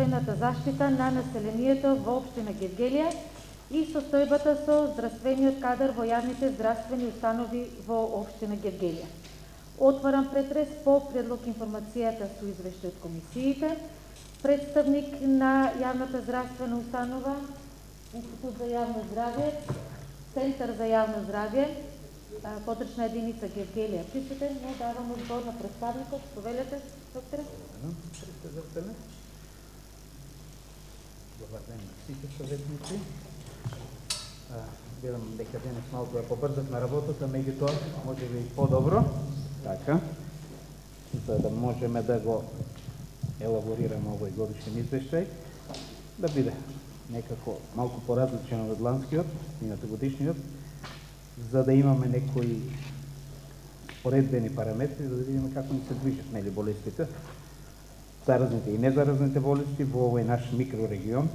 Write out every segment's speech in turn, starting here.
здравствената заштита на населението во општина Гевгелија и состојбата со здравствениот кадар во јавните здравствени установи во општина Гевгелија. Отварам претрес по предлог информацијата со извештај од комисиите. Представник на јавната здравствена установа, Институт за јавно здравје, Центар за јавно здравје, подрачна единица Гевгелија. Присутен, но давам збор на представникот. Повелете, докторе. Добар ден на сите советници. Видам дека денес малку ја побрзавме работата, меѓутоа може би подобро, така, за да можеме да го елаборираме овој годишен извештај, да биде некако малку поразличен од ланскиот, минато годишниот, за да имаме некои поредбени параметри, за да видиме како ни се движат нели болестите, заразните и незаразните болести во овој наш микрорегион,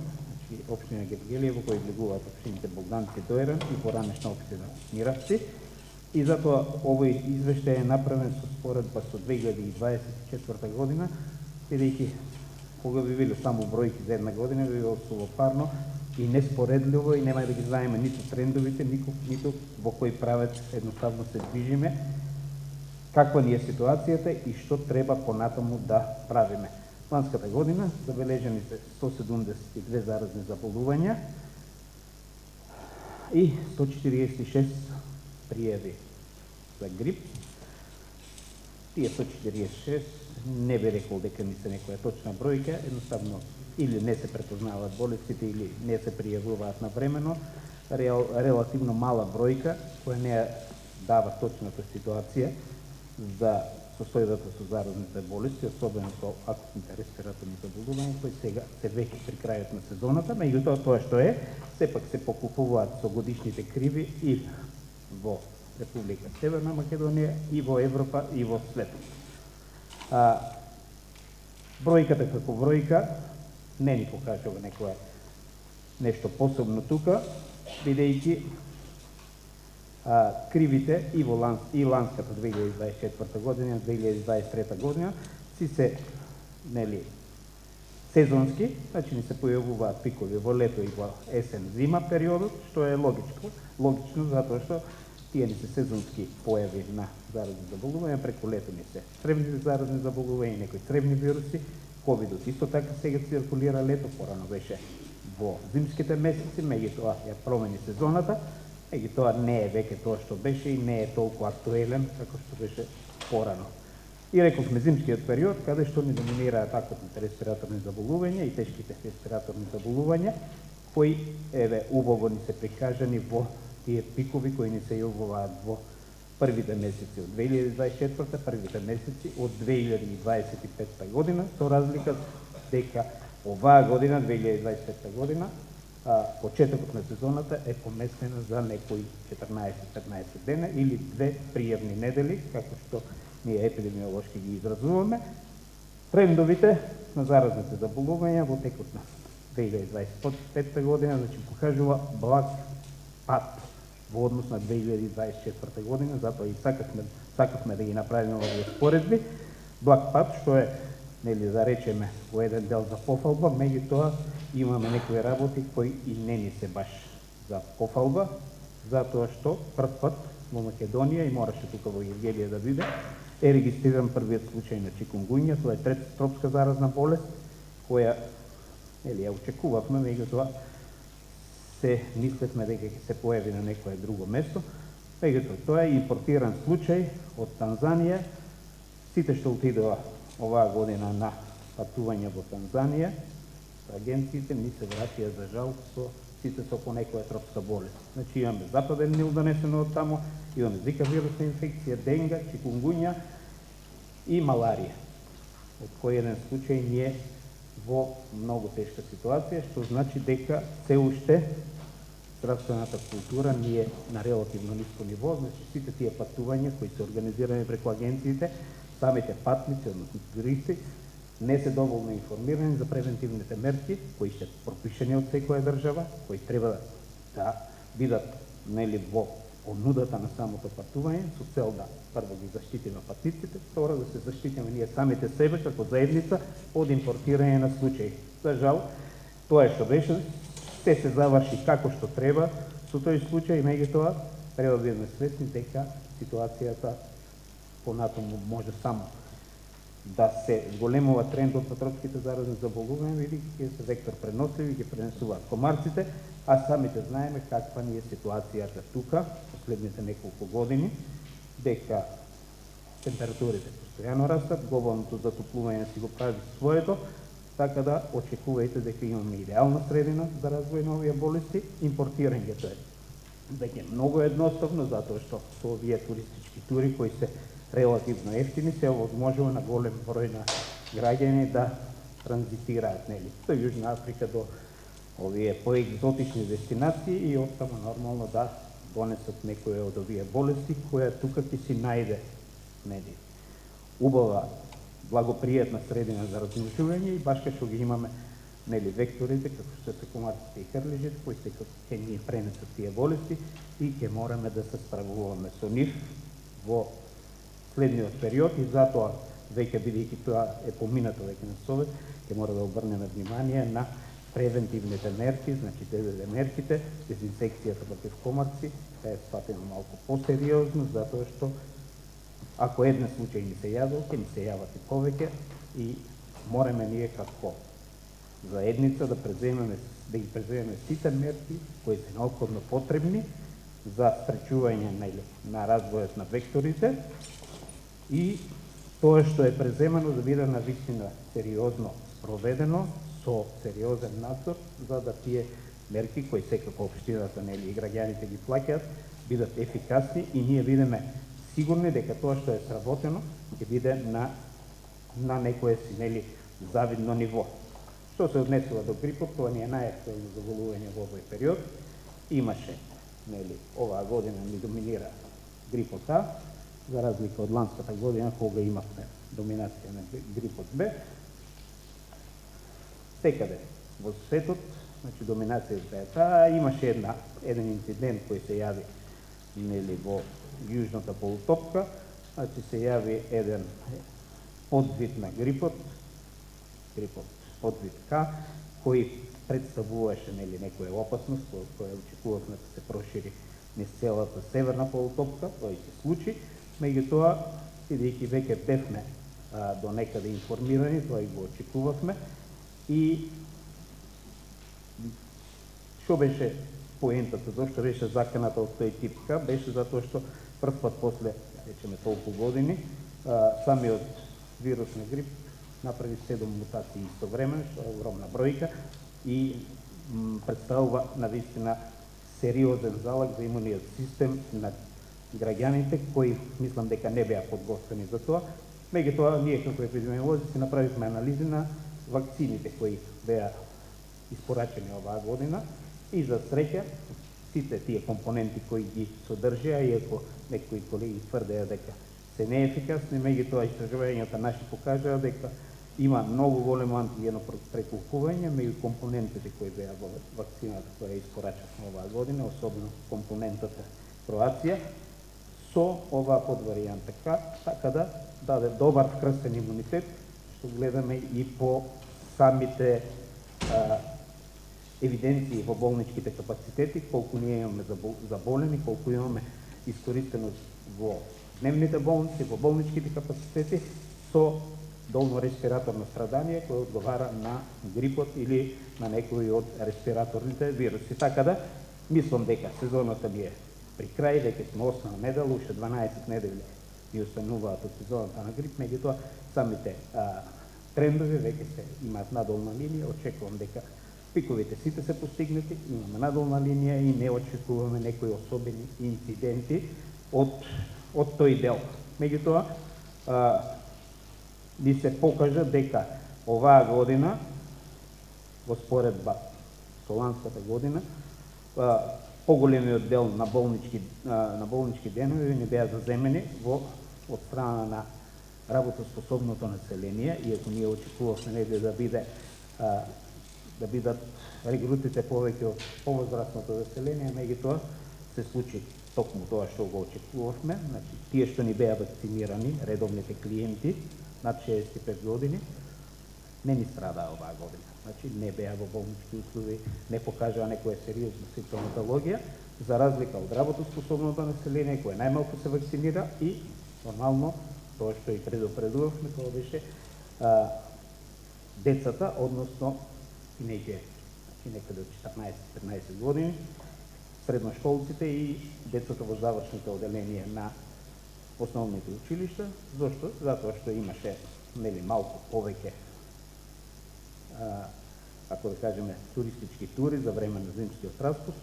значи општина Гевгелија, во кој влегуваат општините Богдановци, Доиран и поранешна општина Миравци. И затоа овој извештај е направен со споредба со 2024 година, бидејќи кога би било само бројки за една година, би било сулопарно и неспоредливо и нема да ги знаеме ниту трендовите, ниту во кој правец едноставно се движиме, каква ни е ситуацијата и што треба понатаму да правиме. Ланската година забележени се 172 заразни заболувања и 146 пријави за грип. Тие 146 не би рекол дека ни се некоја точна бројка, едноставно или не се препознаваат болестите или не се пријавуваат навремено, релативно мала бројка која не дава точната ситуација за состојбата со заразните болести, особено со акутните респираторни заболувања, кои сега се веќе при крајот на сезоната, меѓутоа тоа што е, сепак се покупуваат со годишните криви и во Република Северна Македонија, и во Европа, и во светот. Бројката како бројка не ни покажува некоја нешто посебно тука, бидејќи кривите и во ланската 2024 година, 2023 година си се нели сезонски, значи ни се појавуваат пикови во лето и во есен-зима периодот, што е логично затоа што тие ни се сезонски појави на заразни заболувања, преку лето ни се цревни заразни заболувања, некои цревни вируси, ковидот исто така сега циркулира лето, порано беше во зимските месеци, меѓутоа ја промени сезоната, меѓутоа не е веќе тоа што беше и не е толку актуелен како што беше порано. И рековме зимскиот период, каде што ни доминираат акутните респираторни заболувања и тешките респираторни заболувања, кои убаво ни се прикажани во тие пикови кои ни се јавуваат во првите месеци од 2024, првите месеци од 2025 година, со разлика дека оваа година, 2025 година, почетокот на сезоната е поместена за некои 14-15 дена или 2 пријавни недели, како што ние епидемиолошки ги изразуваме. Трендовите на заразните заболувања во текот на 2025 година, значи покажува благ пат во однос на 2024 година, затоа и сакавме да ги направиме овие споредби. Благ пат, што е, нели, да речеме, во еден дел за пофалба, меѓутоа имаме некои работи кои и не ни се баш за пофалба, затоа што прв пат во Македонија, и мораше тука во Гевгелија да биде, е регистриран првиот случај на чикунгуња, тоа е трета тропска заразна болест, која, нели, ја очекувавме, меѓутоа се мислевме дека ќе се појави на некое друго место, меѓутоа тоа е импортиран случај од Танзанија. Сите што отидоа оваа година на патување во Танзанија, агенциите ни се вратија за жал со сите со по некоја тропска болест. Значи имаме западен Нил донесено од таму, имаме зика вирусна инфекција, денга, чикунгуња и маларија, од кој еден случај ни е во многу тешка ситуација, што значи дека се уште здравствената култура ни е на релативно ниско ниво, значи сите тие патувања кои се организирани преку агенциите, самите патници, односно туристи, не се доволно информирани за превентивните мерки кои се пропишани од секоја држава, кои треба да бидат, нели, во понудата на самото патување со цел да прво ги заштитиме патниците, второ да се заштитиме ние самите себе како заедница од импортирање на случаи. За жал, тоа што беше, се заврши како што треба со тој случај, меѓутоа треба да бидеме свесни дека ситуацијата понатаму може само да се зголемува трендот на тропските заразни заболувања, бидејќи се вектор преносливи, ги пренесуваат комарците, а самите знаеме каква ни е ситуацијата тука последните неколку години, дека температурите постојано растат, глобалното затоплување си го прави своето, така да очекувајте дека имаме идеална средина за развој на овие болести. Импортирањето е дека е многу едноставно, затоа што со овие туристички тури кои се релативно ефтини се овозможува на голем број на граѓани да транзитираат, нели, до Јужна Африка, до овие поегзотични дестинации и оттаму нормално да донесат некоја од овие болести која тука ќе си најде, нели, убава благопријатна средина за размножување и баш што ги имаме, нели, векторите како што се комарците и хрлежите кои се ќе ни пренесат тие болести и ќе мораме да се справуваме со нив во следниот период и затоа веќе бидејќи тоа е поминато веќе на Совет, ќе мора да обрнеме внимание на превентивните мерки, значи ДДД мерките, дезинфекцијата против комарци, е сватено малку посериозно, затоа што ако еден случај ни се јавил, ќе ни се јават и повеќе и мораме ние како заедница да ги преземеме сите мерки кои се неопходно потребни за спречување на развојот на векторите и тоа што е преземано да биде на вистина сериозно спроведено со сериозен надзор, за да тие мерки кои секако општината, нели, и граѓаните ги плаќаат, бидат ефикасни и ние бидеме сигурни дека тоа што е сработено ќе биде на некое си, нели, завидно ниво. Што се однесува до грипот, тоа ни е најактуелно заболување во овој период. Имаше, нели, оваа година ни доминира грипот А, за разлика од ланската година кога имавме доминација на грипот Б. Секаде во светот, значи доминацијата е таа, имаше еден инцидент кој се јави, нели, во јужната полутопка, значи се јави еден подвид на грипот подвид К, кој представуваше, нели, некоја опасност која очекувавме да се прошири низ целата северна полутопка, тоа и се случи, меѓутоа, бидејќи веќе бевме до некаде информирани, тоа и го очекувавме, и што беше поентата, зашто беше заканата од тој тип К, беше затоа што прв пат после, речеме, толку години, самиот вирус на грип направи 7 мутации истовремено, што е огромна бројка и представува навистина сериозен залог за имуниот систем на граѓаните кои мислам дека не беа подготвени за тоа. Меѓутоа, ние како епидемиолози си направивме анализи на вакцините кои беа испорачени оваа година и за среќа сите тие компоненти кои ги содржија, иако некои колеги тврдеа дека се неефикасни, меѓутоа истражувањата наши покажаа дека има многу големо антигено преколкување меѓу компонентите кои беа во вакцината која испорачавме оваа година, особено компонентата Кроација, со оваа подваријанта К, така да даде добар вкрстен имунитет, што гледаме и по самите евиденции во болничките капацитети, колку ние имаме заболени, колку имаме искористеност во дневните болници, во болничките капацитети, со долно респираторно страдание кој одговара на грипот или на некои од респираторните вируси. Така да, мислам дека сезоната ни е при крај, дека сме 8 недела, уште 12 недели ни остануваат од сезоната на грип, меѓутоа самите трендови веќе се имаат надолна линија, очекувам дека пиковите сите се постигнати, имаме надолна линија и не очекуваме некои особени инциденти од тој дел. Меѓутоа, ни се покажа дека оваа година, во споредба со ланската година, поголемиот дел на болнички денови не беа заземени од страна на работоспособното население, иако ние очекувавме да бидат регрутите повеќе од повозрастното население, меѓутоа се случи токму тоа што го очекувавме, значи тие што ни беа вакцинирани, редовните клиенти над 65 години, не ни страдаа оваа година. Значи не беа во болнички услови, не покажаа некоја сериозна симптоматологија, за разлика од работоспособното население кое најмалку се вакцинира и нормално тоа што и предупредувавме, тоа беше децата, односно тинејџери, значи некаде од 14-15 години, средношколците и децата во завршните оделенија на основните училишта. Зошто? Затоа што имаше малку повеќе, ако да кажеме, туристички тури за време на зимскиот распуст,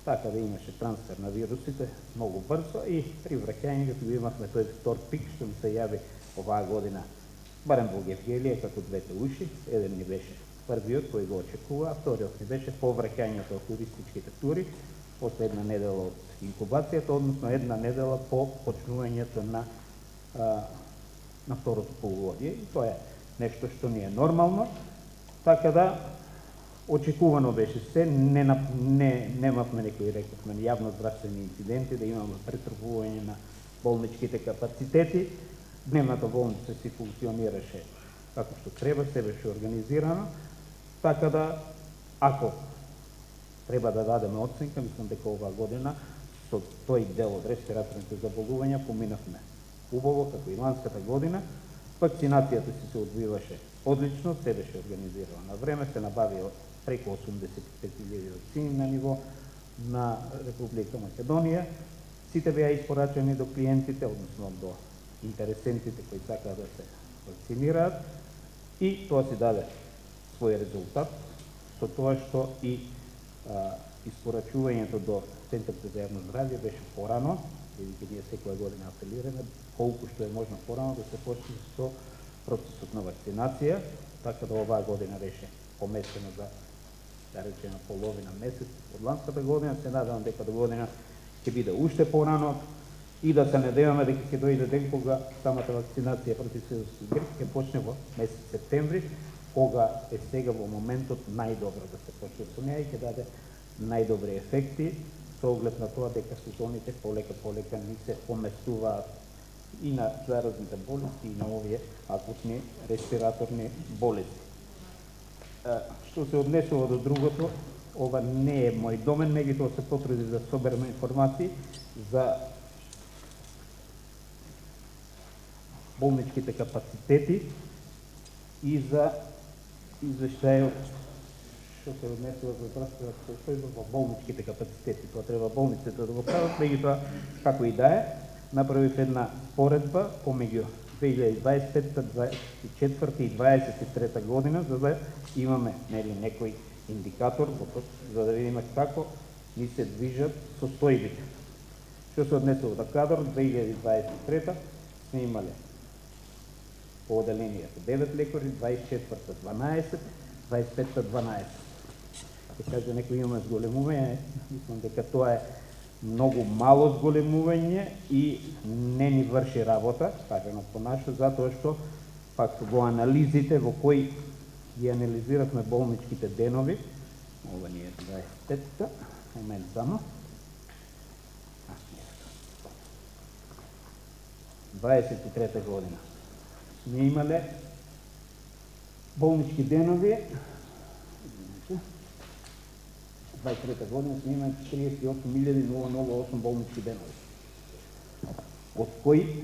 така да имаше трансфер на вирусите многу брзо и при враќањето го имавме тој втор пик што ни се јави оваа година, барем во Гевгелија, како двете уши. Еден ни беше првиот кој го очекува, а вториот ни беше по враќањето од туристичките тури, после една недела од инкубацијата, односно една недела по почнувањето на второто полугодие. И тоа е нешто што ни е нормално, така да очекувано беше се, немавме некои, рековме, јавно здравствени инциденти, да имаме претрпување на болничките капацитети. Дневната болница си функционираше како што треба, се беше организирано, така да, ако треба да дадеме оценка, мислам дека оваа година со тој дел од респираторните заболувања поминавме убаво, како и ланската година. Вакцинацијата се одвиваше одлично, се беше организирано на време, се набавија преку 85.000 вакцини на ниво на Република Македонија. Сите беа испорачени до клиентите, односно до интересентите кои сакаат да се вакцинираат, и тоа си даде свој резултат со тоа што и испорачувањето до Центарите за јавно здравје беше порано, бидејќи ние секоја година апелираме колку што е можно порано да се почне со процесот на вакцинација, така да оваа година беше поместено за, да речеме, половина месец од ланската година. Се надевам дека до година ќе биде уште порано и да се надеваме дека ќе дојде ден кога самата вакцинација против сезонски грип ќе почне во месец септември, кога е сега во моментот најдобро да се почне со неа и ќе даде најдобри ефекти, со оглед на тоа дека сезоните полека ни се поместуваат и на заразните болести и на овие акутни респираторни болести. Што се однесува до другото, ова не е мој домен, меѓутоа се потрудив да соберам информации за болничките капацитети и за извештајот што се однесува за здравствената состојба во болничките капацитети. Тоа треба болниците да го прават, меѓутоа како и да е, направив една поредба помеѓу 2025, 24 и 23 година, за да имаме некој индикатор, за да видиме како ни се движат состојбите. Што се однесува до кадар, 2023 сме имале по оделенијата 9 лекари, 24-та 12, 25-та 12. Ке каже некој имаме зголемување, мислам дека тоа е многу мало зголемување и не ни врши работа, кажано по нашо, затоа што пак во анализите во кои ги анализиравме болничките денови, ова ни е 25-та, момент само, 23-та година. Сме имале болнички денови, 23-та година сме имали 48.008 болнички денови, од кои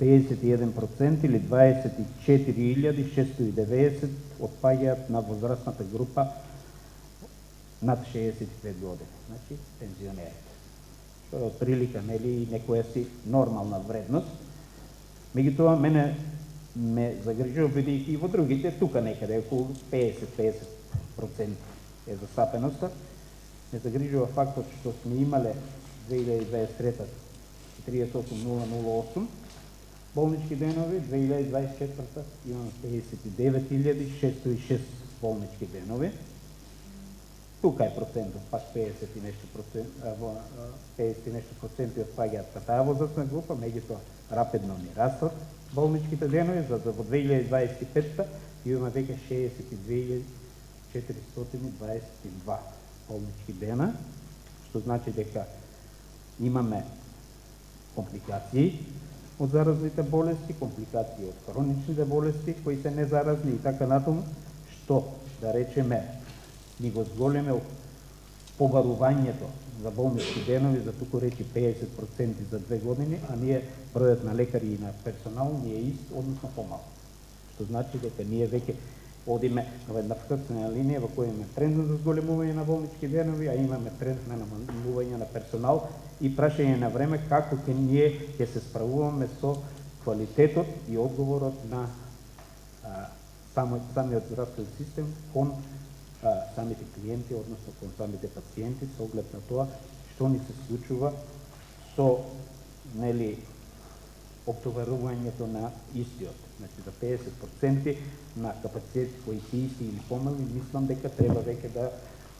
51% или 24.690 отпаѓаат на возрастната група над 65 години, значи пензионерите. Што е отприлика, нели, некоја си нормална вредност. Меѓутоа, мене ме загрижува, бидејќи и во другите, тука некаде околу 50% е засапеноста. Ме загрижува фактот што сме имале 2023 38.008 болнички денови, 2024 имаме 59.606 болнички денови. Тука е процентот, пак 50 и нешто проценти отпаѓаат па таа возрастна група, меѓутоа рапидно ни растат болничките денови, за во 2025 имаме веќе 62.422 болнички дена, што значи дека Имаме компликации од заразните болести, компликации од хроничните болести кои се незаразни и така натаму, што да речеме ни го зголеме побарувањето за болнички денови за туку речи 50% за 2 години, а ние бројот на лекари и на персонал ни е ист, односно помалку. Што значи дека ние веќе одиме во една вкрцена линија во која имаме тренд за зголемување на болнички денови, а имаме тренд на намалување на персонал и прашање на време како ќе се справуваме со квалитетот и одговорот на самиот здравствен систем кон самите клиенти, односно кон самите пациенти, со оглед на тоа што ни се случува со обтоварувањето на истиот. Значи за 50% на капацитети кои се исти или помали, мислам дека треба веќе да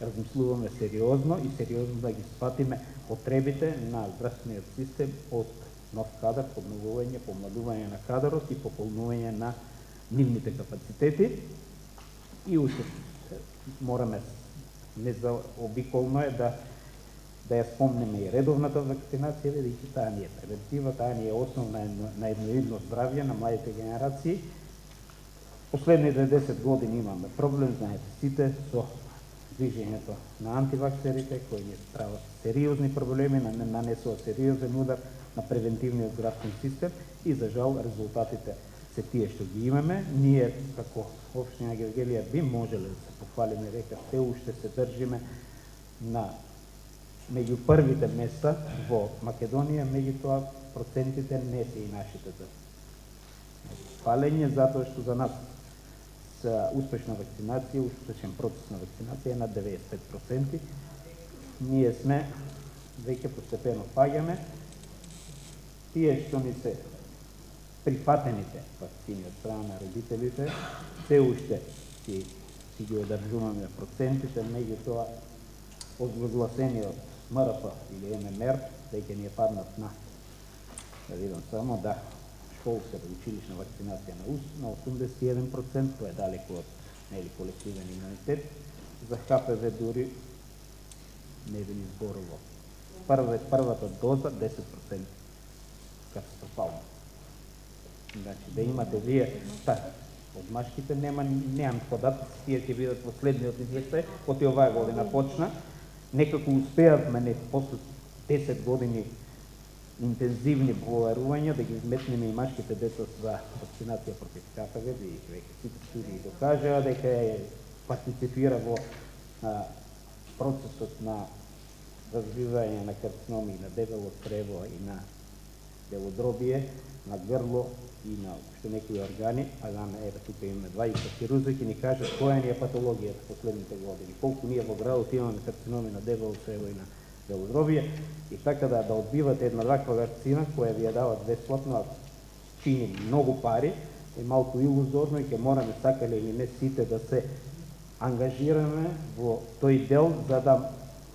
размислуваме сериозно и сериозно да ги сватиме потребите на здравствениот систем од нов кадар, подновување, помладување на кадарот и пополнување на нивните капацитети. И уште мораме, незаобиколно е да ја спомнеме и редовната вакцинација, бидејќи таа ни е превентива, таа ни е основна на едноидно здравје на младите генерации. Последните 10 години имаме проблем, знаете сите, со движењето на антиваксерите, кои ни прават сериозни проблеми, нанесува сериозен удар на превентивниот здравствен систем и за жал резултатите се тие што ги имаме. Ние како општина Гевгелија би можеле да се похвалиме дека се уште се држиме на меѓу првите места во Македонија, меѓутоа процентите не се и нашите за фалење, затоа што за нас успешна вакцинација, успешен процес на вакцинација е на 95%. Ние сме веќе постепено паѓаме. Тие што ни се прифатените вакцини од страна на родителите, се уште си ги одржуваме процентите, меѓутоа одгласениот МРП или ММР, веќе ни е паднат на, да видам само, да, школска училишна вакцинација на 81%, тоа е далеко од колективен имунитет. За ХПВ дури не би ни зборувал. Првата доза 10%. Катастрофално. Значи, да имате вие, од машките немам податоци, тие ќе бидат во следниот извештај, од и оваа година почна. Некако успеавме после 10 години интензивни проверувања да ги изметнеме и машките деца за вакцинација против ХПВ, и веќе сите студии докажаа дека партиципира во процесот на развивање на карциноми на дебело црево и на белодробие, на грло и на уште некои органи, а еве тука имаме двајца хирурзи ќе ни кажат која ни е патологијата последните години, колку ние во градот имаме карциноми на дебело црево и на белодробие, и така да одбивате една ваква вакцина која ви ја дават бесплатно, а чини многу пари, е малку илузорно и ќе мораме сакале или не сите да се ангажираме во тој дел за да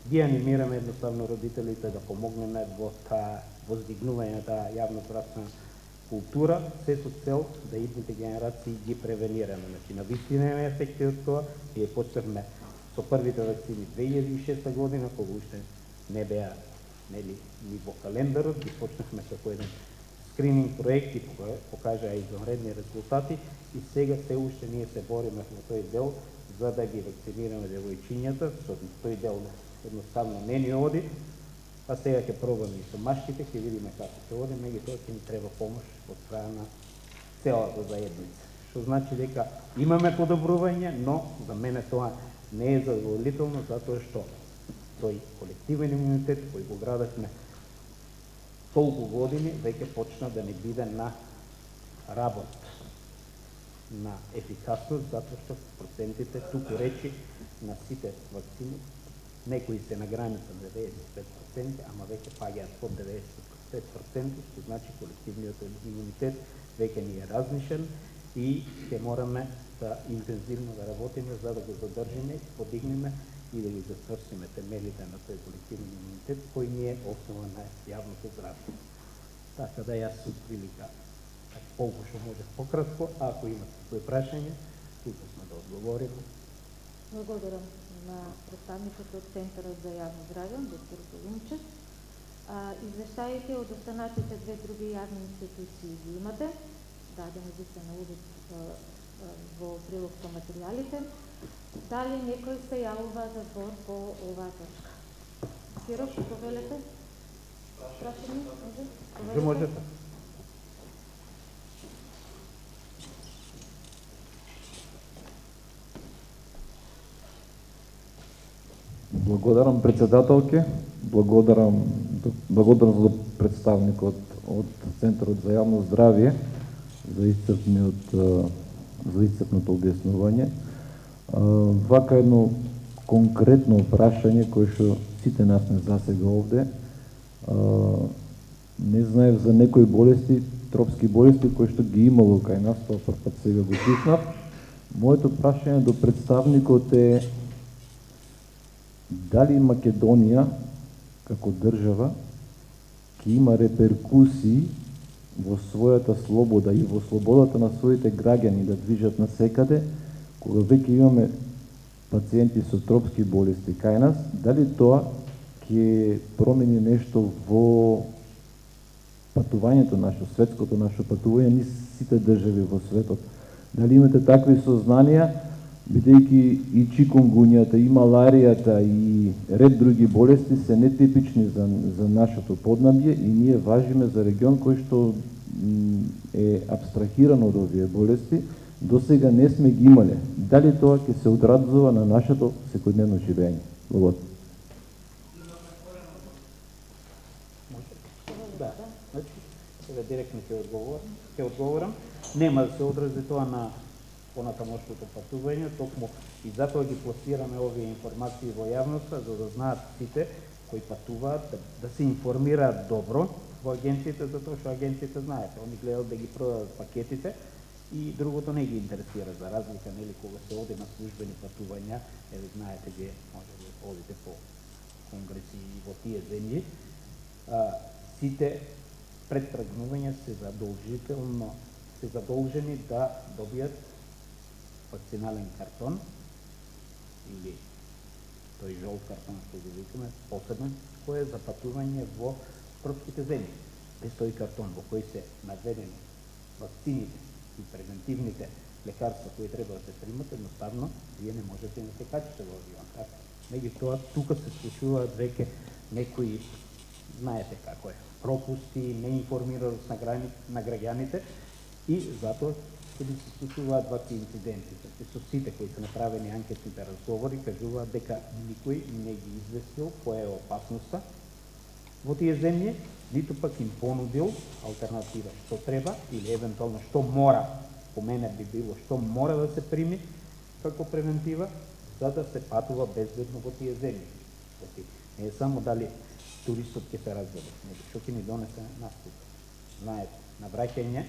ги анимираме едноставно родителите да помогнеме во таа воздигнување таа јавно здравствена култура, се со цел да идните генерации ги превенираме. Значи, на вистина има ефекти од тоа. Ние почнавме со првите вакцини 2006 година, кога уште не беа ни во календарот, ги почнавме како еден скрининг проект и покажаа извонредни резултати и сега се уште ние се бориме во тој дел за да ги вакцинираме девојчињата, со тој дел едноставно не ни оди, а сега ќе пробаме и со машките, ќе видиме како ќе оди, меѓутоа ќе ни треба помош од страна на целата заедница. Што значи дека имаме подобрување, но за мене тоа не е задоволително, затоа што тој колективен имунитет кој го градевме толку години веќе почна да не биде на работ, на ефикасност, затоа што процентите туку речи на сите вакцини, некои се на граница 95%, ама веќе паѓаат под 95%, што значи колективниот имунитет веќе ни е разнишен и ќе мораме да интензивно да работиме за да го задржиме, подигнеме и да ги засвршиме темелите на тој колективен имунитет кој ни е основа на јавното здравје. Така да јас сум прилика колку што може пократко, ако имате кои прашање, тука сме да одговориме. Благодарам на представникот од Центарот за јавно здравје, доктор Колумчев. Извештаите од останатите две други јавни институции ги имате, дадени ви се на увид во прилог со материјалите. Дали некој се јавува за збор по оваа точка? Сирош, повелете? Прашање? Може? Можете. Благодарам председателке, благодарам за представникот од Центарот за јавно здравје за исцрпното објаснување. Вака едно конкретно прашање кое што сите нас не засега овде. Не знаев за некои болести, тропски болести кои што ги имало кај нас, тоа прв пат сега го чуснав. Моето прашање до представникот е дали Македонија како држава ќе има реперкусии во својата слобода и во слободата на своите граѓани да движат насекаде, кога веќе имаме пациенти со тропски болести кај нас, дали тоа ќе промени нешто во патувањето наше, светското наше патување низ сите држави во светот? Дали имате такви сознанија, бидејќи и чикунгуњата, и маларијата, и ред други болести се нетипични за нашето поднабје и ние важиме за регион кој што е абстрахиран од овие болести, до сега не сме ги имале. Дали тоа ќе се одразува на нашето секојдневно живење? Благодарам. Да, значи, сега директно ќе одговорам. Нема да се одрази тоа на понатамошното патување, токму и затоа ги пласираме овие информации во јавноста, за да знаат сите кои патуваат, да се информираат добро во агенциите, затоа што агенциите знаете, они гледаат да ги продадат пакетите и другото не ги интересира, за разлика, нели, кога се оди на службени патувања, еве знаете, вие може да одите по конгреси и во тие земји, сите пред тргнување се задолжени да добијат вакцинален картон или тој жолт картон што го викаме, посебен, кој е за патување во тропските земји. Без тој картон во кој се наведени вакцините и превентивните лекарства кои треба да се примат, едноставно вие не можете да се качите во авион. Меѓутоа, тука се случуваат веќе некои, знаете како е, пропусти, неинформираност на граѓаните и затоа ќе би се случуваат вакви инциденти. Со сите кои се направени анкетните разговори кажуваат дека никој не ги известил која е опасноста во тие земји, ниту пак им понудил алтернатива што треба или евентуално што мора, по мене би било што мора да се прими како превентива за да се патува безбедно во тие земји. Не е само дали туристот ќе се разбеде, него што ќе ни донесе наступ. Знаете, на враќање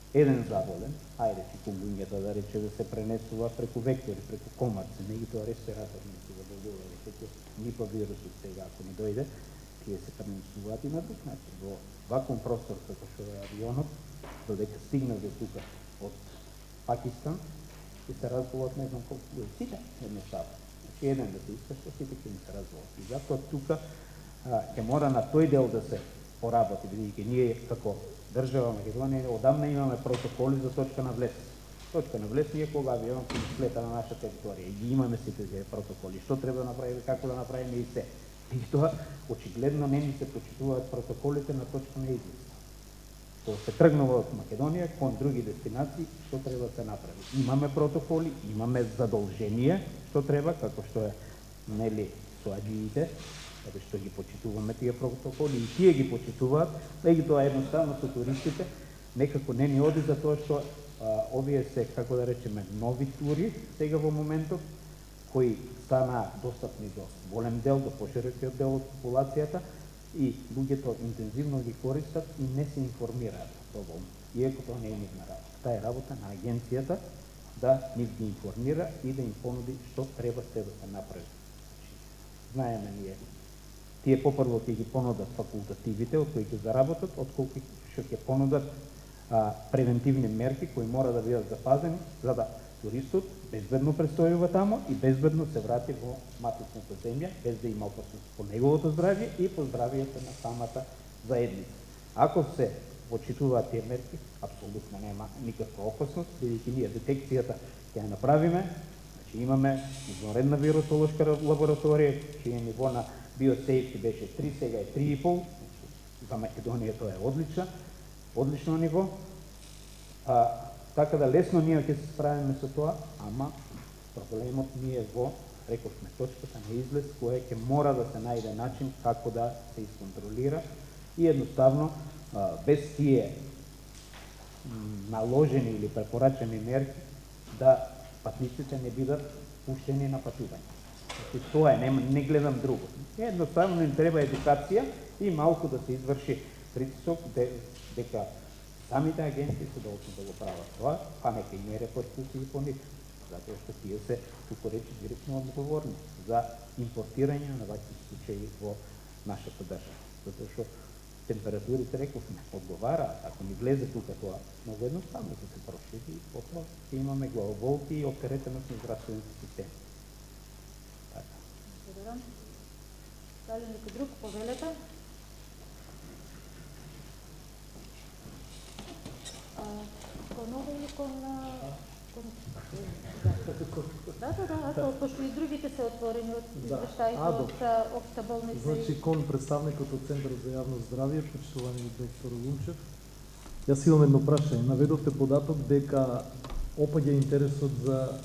еден заболен, ајде чикунгуњата да рече да се пренесува преку вектори, преку комарци, меѓутоа респираторни се заболува, дека нипа вирусот сега ако ни дојде, ќе се пренесуваат и на друг начин. Во ваквом простор како што е авионот, додека стигна до тука од Пакистан, ќе се разболат не знам колку луѓе. Сите едноставно. Значи еден да се искашта, сите ќе се разболат. И затоа тука ќе мора на тој дел да се поработи, бидејќи ние како држава Македонија одамна имаме протоколи за точка на влез. Точка на влез ние кога авионот ќе слета на наша територија и ги имаме сите тие протоколи. Што треба да направиме, како да направиме и се. И тоа очигледно не ни се почитуваат протоколите на точка на излез. Кога се тргнува од Македонија кон други дестинации, што треба да се направи? Имаме протоколи, имаме задолжение, што треба, како што е нели со аџиите, каде што ги почитуваме тие протоколи и тие ги почитуваат, меѓутоа едноставно со туристите некако не ни оди за тоа што овие се, како да речеме, нови тури сега во моментов, кои стана достапни до голем дел, до поширокиот дел од популацијата и луѓето интензивно ги користат и не се информираат доволно. Иако тоа не е нивна работа. Таа е работа на агенцијата да нив ги информира и да им понуди што треба се да се направи. Знаеме ние, тие попрво ќе ги понудат факултативите од кои ќе заработат, отколку што ќе понудат превентивни мерки кои мора да бидат запазени, за да туристот безбедно престојува тамо и безбедно се врати во матичната земја, без да има опасност по неговото здравје и по здравјето на самата заедница. Ако се почитуваат тие мерки, апсолутно нема никаква опасност, бидејќи ние детекцијата ќе ја направиме, значи имаме извонредна вирусолошка лабораторија, чие ниво на биосейфти беше 3, сега е 3,5, за Македонија тоа е одлично ниво, така да лесно ние ќе се справиме со тоа, ама проблемот ни е во, рековме, точката на излез, која ќе мора да се најде начин како да се исконтролира и едноставно, без тие наложени или препорачени мерки, да патниците не бидат пуштени на патување. Значи, тоа е, не гледам друго. Едноставно им треба едукација и малку да се изврши притисок дека самите агенции се должни да го прават тоа, а нека има репоркусии по нив, затоа што тие се, туку речи, директно одговорни за импортирање на вакви случаи во нашата држава. Затоа што температурите, рековме, одговараат, ако ни влезе тука тоа, многу едноставно да се прошири и потоа ќе имаме главоболки и оптеретеност на здравствените системи. Така. Благодарам. Дали некој друг повелете? Кон ова или кон... Да, пошто и другите се отворени од извештаите од Општа болница. Значи, кон представникот од Центарот за јавно здравје, почитувани доктор Лунчев, јас имам едно прашање. Наведовте податок дека опаѓа интересот за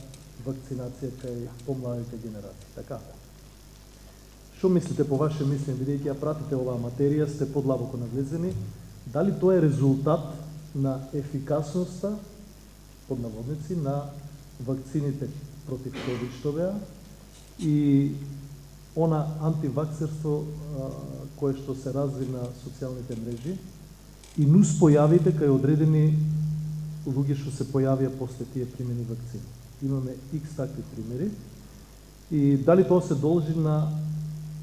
вакцинација кај помладите генерации, така? Што мислите по ваше мислење, бидејќи ја пратите оваа материја, сте подлабоко навлезени, дали тоа е резултат на ефикасноста, под наводници, на вакцините против ковид што беа и она антиваксерство кое што се разви на социјалните мрежи и нус појавите кај одредени луѓе што се појавија после тие примени вакцини. Имаме X такви примери и дали тоа се должи на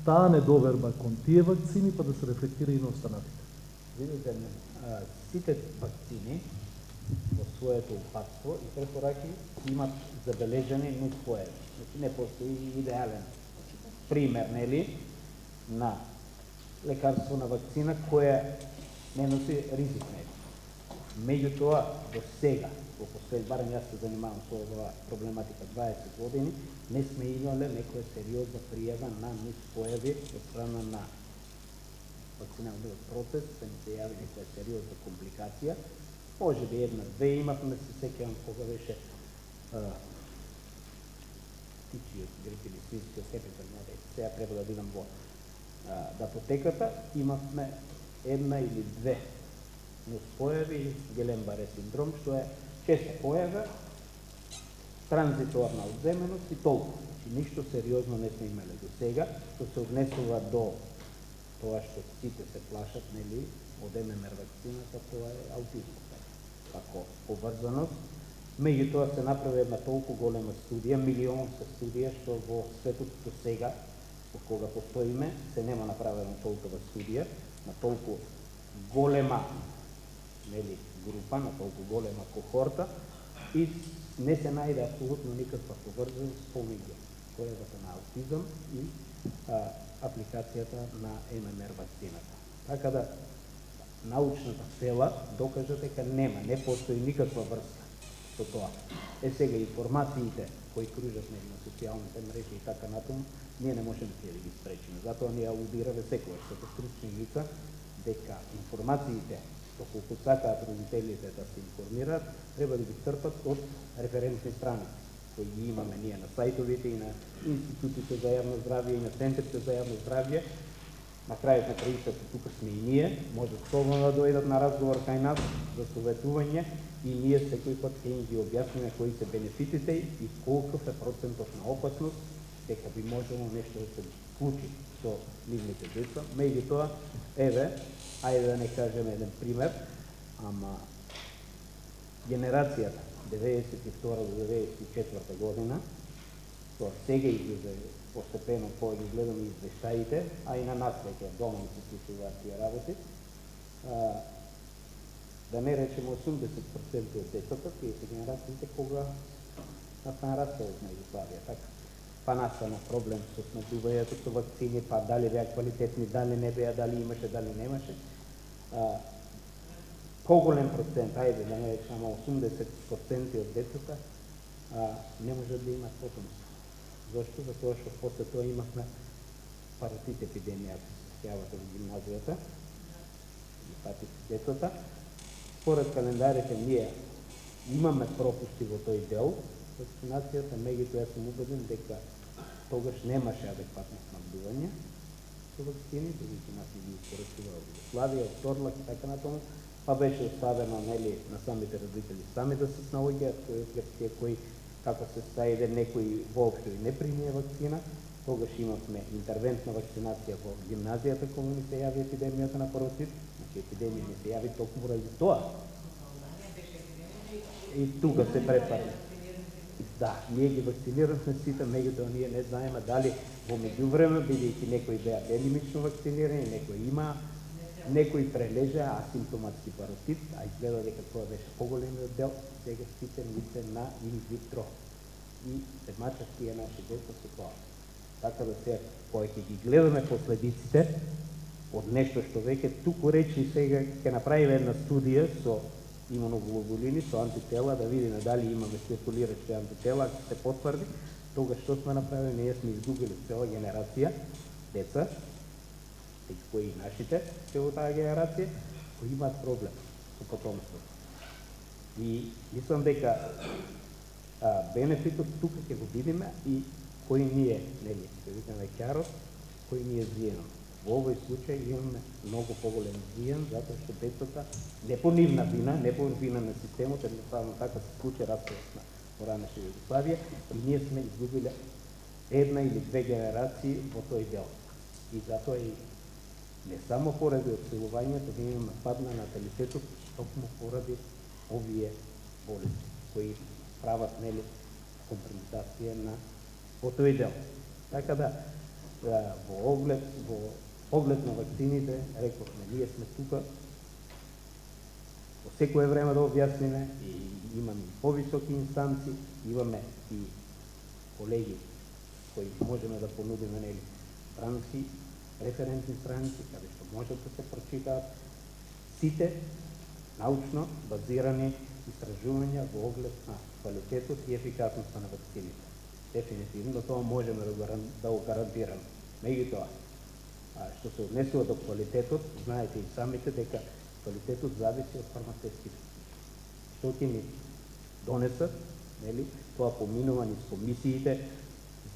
таа недоверба кон тие вакцини па да се рефлектира и на останатите? Видите, сите вакцини во своето упатство и препораки имат забележани нуспојави. Значи не постои идеален пример, нели, на лекарство на вакцина која не носи ризик, нели. Меѓутоа, до сега, во последни, барем јас се занимавам со оваа проблематика 20 години, не сме имале некоја сериозна пријава на нуспојави од страна на вакциналниот процес, да ни се јави некоја сериозна компликација. Може би една-две имавме, се сеќавам кога беше птичиот грип или свинскиот хепатит, сега треба да видам во датотеката, имавме една или две нуспојави, Гелен-Баре синдром, што е честа појава, транзиторна одземеност и толку. Значи, ништо сериозно не сме имале до сега, што се однесува до тоа што сите се плашат, нели, од ММР вакцината, тоа е аутизмот. Како поврзаност. Меѓутоа се направи една толку голема студија, милионска студија, што во светот до сега, во кога постоиме, се нема направена толкова студија, на толку голема, нели, група, на толку голема кохорта и не се најде апсолутно никаква поврзаност помеѓу појавата на аутизам и апликацијата на ММР вакцината. Така да научната села докажа дека не постои никаква врска со тоа. Сега информациите кои кружат на социјалните мрежи и така натаму, ние не можеме да ги спречиме. Затоа ние аудираме секојаш како стручни лица дека информациите доколку сакаат родителите да се информираат, треба да ги црпат од референтни страници кои ги имаме ние на сајтовите и на институтите за јавно здравје и на центрите за јавно здравје. На крајот на краищата тука сме и ние, може слободно да дојдат на разговор кај нас за советување и ние секој пат ќе им ги објасниме кои се бенефитите и колков е процентот на опасност дека би можело нешто да се случи со нивните деца. Меѓутоа, еве, ајде да не кажеме еден пример, ама генерацијата 92 до 94 година, тоа сега излезе постепено кога ги гледаме извештаите, а и на нас веќе дома не се случуваат тие работи, да не речеме 80% од децата, тие се генерациите кога Настана расколот на Југославија, така. Па настана проблем со снабдувањето со вакцини, па дали беа квалитетни, дали не беа, дали имаше, дали немаше. Поголем процент, ајде да не речеме 80% од децата не може да имат потомство. Зошто? Затоа што после тоа имавме паротит епидемија, ако се сеќавате во гимназијата, патит децата. Според календарите ние имаме пропусти во тој дел вакцинацијата, меѓутоа јас сум убеден дека тогаш немаше адекватно снабдување со вакцини, бидејќи нас ги испорачува од Југославија, од Торлак и така натаму, па беше оставено нели на самите родители сами да се снаоѓаат кои како се стаиде некои воопшто и не примија вакцина. Тогаш имавме интервентна вакцинација во гимназијата кога ни се јави епидемијата на паротит, значи епидемија ни се јави токму ради тоа. И тука се препарни. Да, ние ги вакциниравме сите, меѓутоа ние не знаеме дали во меѓувреме, бидејќи некои беа делимично вакцинирани, некои има, некои прележа асимптоматски паротит, а изгледа дека тоа беше поголемиот дел, сега сите лице на инвитро. И се мачат тие наши деца со тоа. Така да се, кога ќе ги гледаме последиците од нешто што веќе туку речи сега ќе направиме една студија со имуноглобулини, со антитела, да видиме дали имаме циркулиращи антитела, ако се потврди, тогаш што сме направили, ние сме изгубили цела генерација деца, кои и нашите се во таа генерација, кои имаат проблем со потомството. И мислам дека бенефитот тука ќе го видиме и кои ние, нели, ќе викаме ќарот, кои ние зијано. Во овој случај имаме многу поголем зијан, затоа што децата, не по нивна вина, не по вина на системот, едноставно така се случи расколот на поранешна Југославија и ние сме изгубили една или две генерации во тој дел. И затоа и не само поради одселувањето, да имаме пад на наталитетот, токму поради овие болести, кои прават, нели, компромитација на во тој дел. Така да, во оглед на вакцините, рековме, ние сме тука во секое време да објасниме и имаме и повисоки инстанци, имаме и колеги кои можеме да понудиме, нели, страници, референтни страници, каде што можат да се прочитаат сите научно базирани истражувања во оглед на квалитетот и ефикасноста на вакцините. Дефинитивно тоа можеме да го гарантираме. Меѓутоа, што се однесува до квалитетот, знаете и самите дека квалитетот зависи од фармацевтските. Што ќе ни донесат, нели, тоа поминува низ комисиите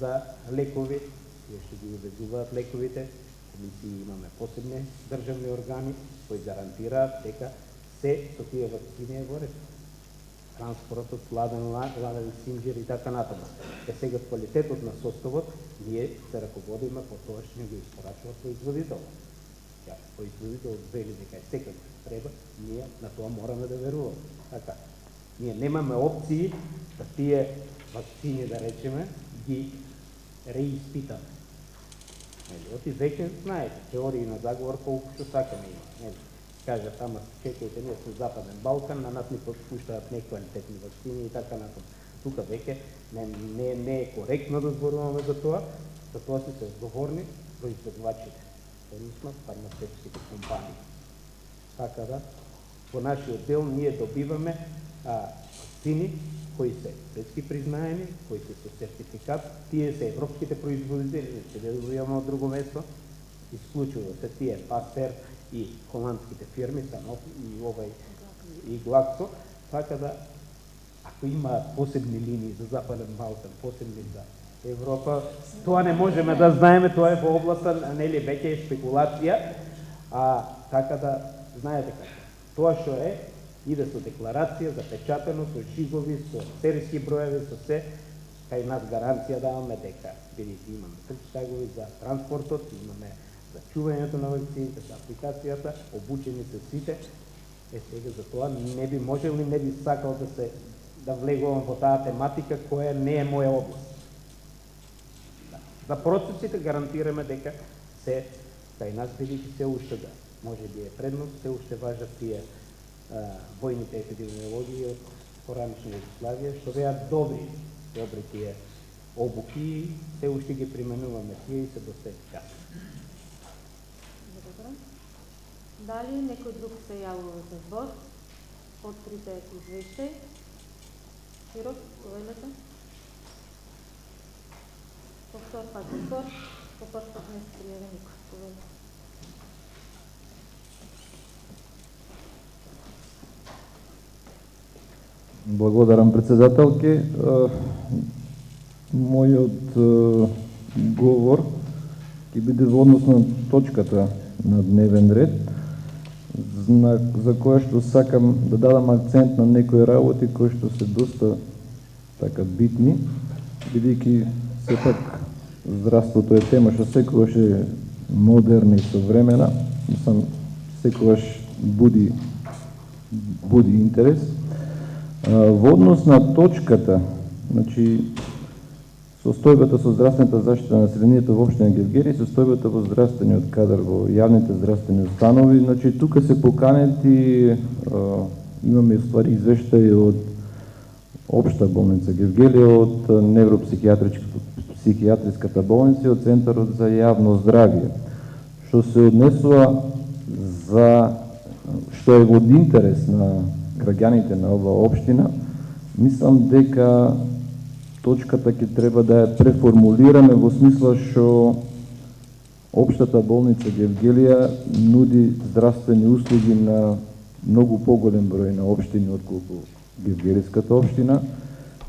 за лекови, кои што ги увезуваат лековите, комисии имаме посебни државни органи кои гарантираат дека се со тие вакцини е во ред. Транспортот, ладен синџир и така натаму. Сега квалитетот на составот, ние се раководиме по тоа што ни го испорачува производителот. Производителот вели дека е секако треба, ние на тоа мораме да веруваме. Така, ние немаме опции да тие вакцини, да речеме, ги реиспитаме. Оти веќе знаете, теории на заговор колку што сакаме има. Кажат, ама чекајте, ние сме Западен Балкан, на нас ни пуштаат неквалитетни вакцини и така натаму. Тука веќе не е коректно да зборуваме за тоа си се одговорни производвачите, односно фармацевтските компании. Така да, по нашиот дел ние добиваме вакцини кои се светски признаени, кои се со сертификат, тие се европските производители, ќе да добиваме од друго место, исклучува се тие Пастер и холандските фирми, Sanofi и Glaxo, така да, ако има посебни линии за Западен Балкан, посебни за Европа, тоа не можеме да знаеме, тоа е во областа, нели, веќе е спекулација, така да, знаете како, тоа што е, иде со декларација, запечатено, со жигови, со серијски броеви, со се, кај нас гаранција даваме дека, бидејќи имаме трчтагови за транспортот, имаме за чувањето на вакцините, за апликацијата, обучени се сите, сега за тоа не би можел и не би сакал да влегувам во таа тематика која не е моја област. За процесите гарантираме дека се кај нас, бидејќи се уште да може би е предност, се уште важат тие војните епидемиологии од поранешна Југославија, што беа добри тие обуки, се уште ги применуваме тие и се до сега. Добро. Дали некој друг се јавува за збор? Открите извештај. Широк, повелете. Повтор. По прв пат не се пријави никој. Повелете. Благодарам, председателке. Мојот говор ќе биде во однос на точката на дневен ред, за која што сакам да дадам акцент на некои работи кои што се доста така битни, бидејќи сепак здравството е тема што секогаш е модерна и современа, мислам секогаш буди интерес. Во однос на точката, значи состојбата со здравствената заштита на населението во општина Гевгели, состојбата во здравствениот кадар во јавните здравствени установи, значи тука се поканети, имаме ствари извештаи од Општа болница Гевгели, од невропсихијатриската болница и од Центарот за јавно здравје, што се однесува за што е од интерес на граѓаните на оваа општина. Мислам дека точката ќе треба да ја преформулираме во смисла што Општата болница Гевгелија нуди здравствени услуги на многу поголем број на општини отколку Гевгелиската општина.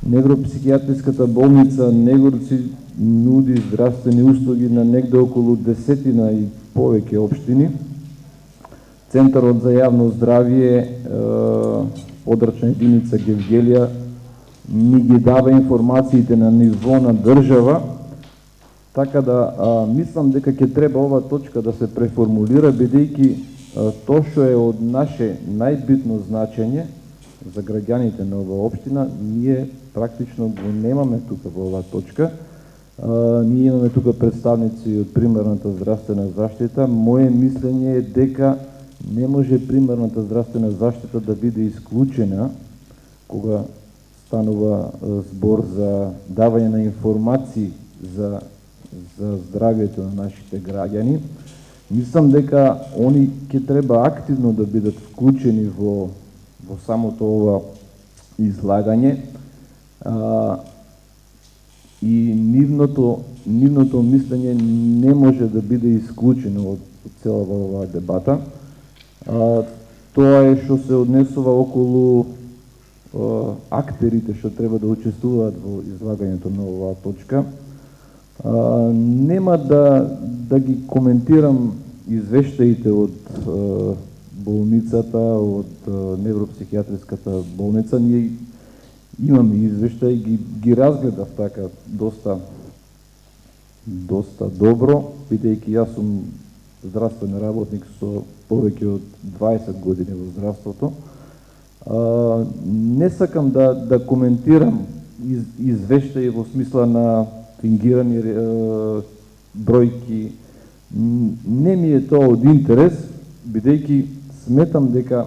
Невропсихијатриската болница Негорци нуди здравствени услуги на негде околу 10 и повеќе општини. Центарот за јавно здравје, подрачна единица Гевгелија, ни ги дава информациите на ниво на држава, така да мислам дека ќе треба оваа точка да се преформулира, бидејќи тоа што е од наше најбитно значење за граѓаните на оваа општина, ние практично го немаме тука во оваа точка. Ние имаме тука представници од примарната здравствена заштита. Моје мислење е дека не може примарната здравствена заштита да биде исклучена кога станува збор за давање на информации за здравјето на нашите граѓани. Мислам дека они ќе треба активно да бидат вклучени во самото ова излагање и нивното мислење не може да биде исклучено од целава оваа дебата. Тоа е што се однесува околу актерите што треба да учествуваат во излагањето на оваа точка. Нема да ги коментирам извештаите од болницата, од невропсихијатриската болница. Ние имаме извештаи, ги разгледав така доста добро, бидејќи јас сум здравствен работник со повеќе од 20 години во здравството. Не сакам да коментирам извештаи во смисла на фингирани бројки. Не ми е тоа од интерес, бидејќи сметам дека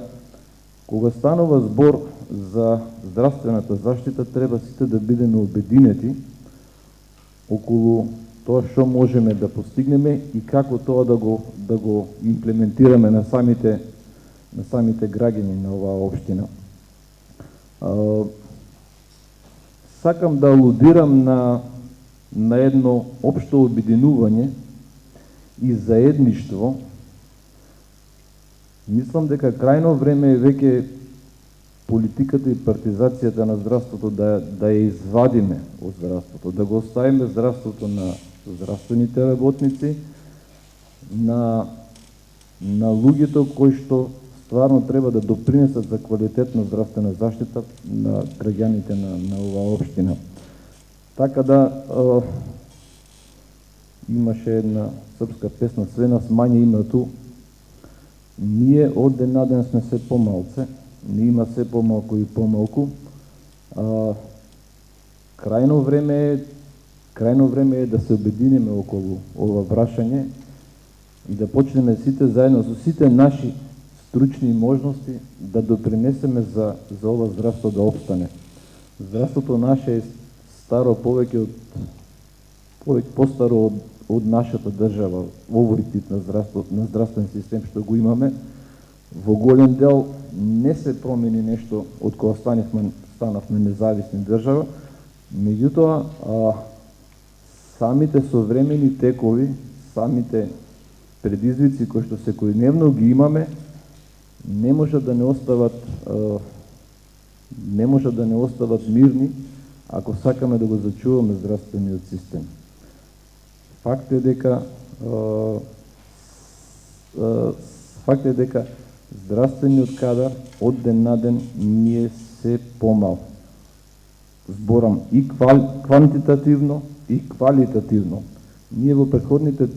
кога станува збор за здравствената заштита, треба сите да бидеме обединети околу тоа што можеме да постигнеме и како тоа да го имплементираме на самите граѓани на оваа општина. Сакам да алудирам на едно општо обединување и заедништво. Мислам дека крајно време е веќе политиката и партизацијата на здравството да ја извадиме од здравството, да го оставиме здравството на здравствените работници, на луѓето кои што стварно треба да допринесат за квалитетна здравствена заштита на граѓаните на оваа општина. Така да имаше една српска песна "Све нас мање има ту". Ние од ден на ден сме се помалце, не има се помалку и помалку. Крајно време е да се обединиме околу ова прашање и да почнеме сите заедно со сите наши стручни можности да допринесеме за ова здравство да опстане. Здравството наше е старо повеќе постаро од нашата држава, овој тип на здравствен систем што го имаме. Во голем дел не се промени нешто од кога станавме независни држава, меѓутоа самите современи текови, самите предизвици кои што секојдневно ги имаме, не може да не остават мирни ако сакаме да го зачуваме здравствениот систем. Факт е дека здравствениот кадар од ден на ден ние се помал. Зборам и квантитативно и квалитативно. Ние во претходните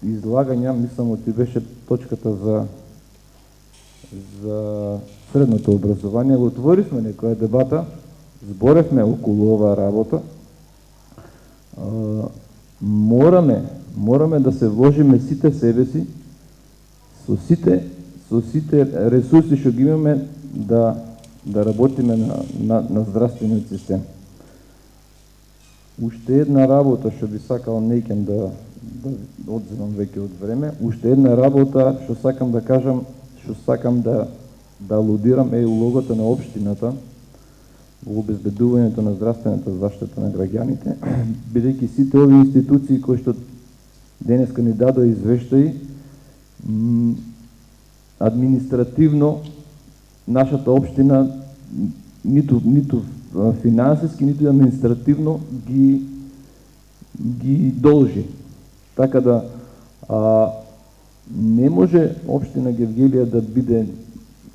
излагања, мислам, ти беше точката за средното образование, го отворивме некоја дебата, зборевме околу оваа работа. Мораме да се вложиме сите себе си, со сите ресурси што ги имаме да работиме на здравствениот систем. Уште една работа што би сакал, неќем да одземам веќе од време, уште една работа што сакам да кажам, што сакам да алудирам е улогата на општината во обезбедувањето на здравствената заштита на граѓаните, бидејќи сите овие институции кои што денеска ни дадоа извештаи, административно нашата општина ниту финансиски, ниту административно ги должи. Така да не може општина Гевгелија да биде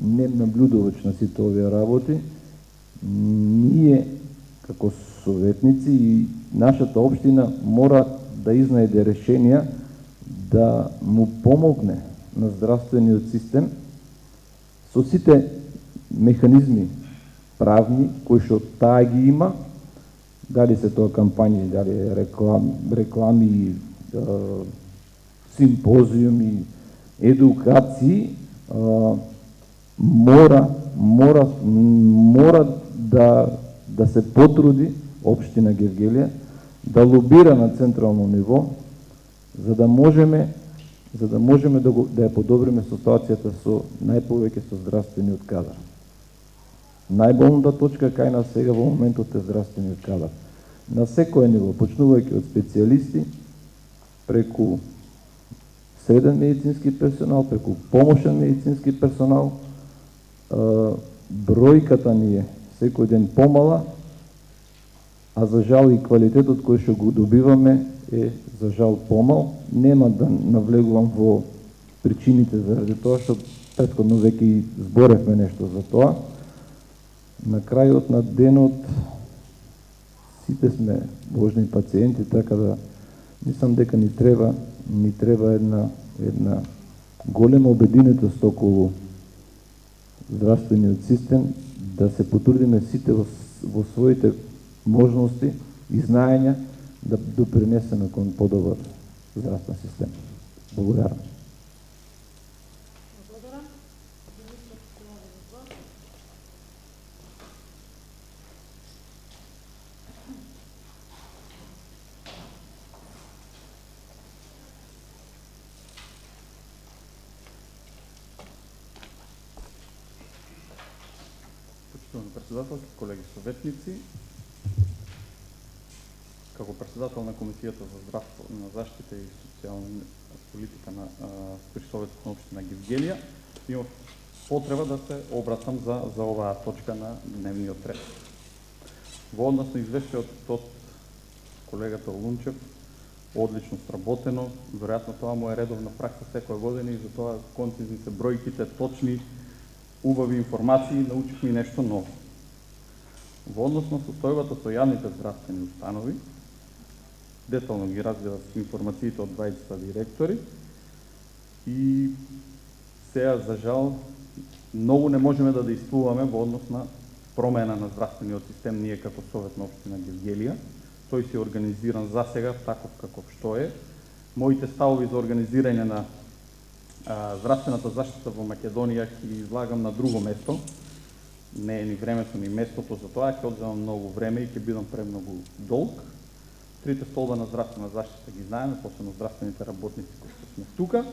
ненаблюдувач на сите овие работи. Ние како советници и нашата општина мора да изнајде решенија да му помогне на здравствениот систем со сите механизми правни кои што таа ги има, дали се тоа кампањи, дали реклами, симпозиуми, едукации, мора да се потруди општина Гевгелија да лобира на централно ниво, за да можеме да ја подобриме ситуацијата најповеќе со здравствениот кадар. Најболната точка кај нас сега во моментот е здравствениот кадар. На секој ниво, почнувајќи од специјалисти, преку среден медицински персонал, преку помошен медицински персонал, бројката ни е секој ден помала, а за жал и квалитетот кој што го добиваме е за жал помал. Нема да навлегувам во причините заради тоа што претходно веќе зборевме нешто за тоа. На крајот на денот сите сме божни пациенти, така да мислам дека ни треба една голема обединетост околу здравствениот систем, да се потрудиме сите во своите можности и знаења да допринесеме кон подобар здравствен систем. Благодарам. Почитувани председателки, колеги советници, како председател на Комисијата за здравство, на заштита и социјална политика на Советот на општина Гевгелија, имав потреба да се обратам за оваа точка на дневниот ред. Во однос на извештајот од колегата Лунчев, одлично сработено, веројатно тоа му е редовна пракса секоја година и затоа концизните бројките, точни, убави информации, научивме нешто ново. Во однос на состојбата со јавните здравствени установи, детално ги раздела информациите од 20 директори и сега, за жал, многу не можеме да действуваме во однос на промена на здравствениот систем ние како Совет на општина Гевгелија. Тој се организиран за сега таков каков што е. Моите ставови за организирање на здравствената заштита во Македонија ќе излагам на друго место. Не е ни времето ни местото за тоа, ќе одземам многу време и ќе бидам премногу долг. Трите столба на здравствена заштита ги знаеме, посебно здравствените работници кои што сме тука.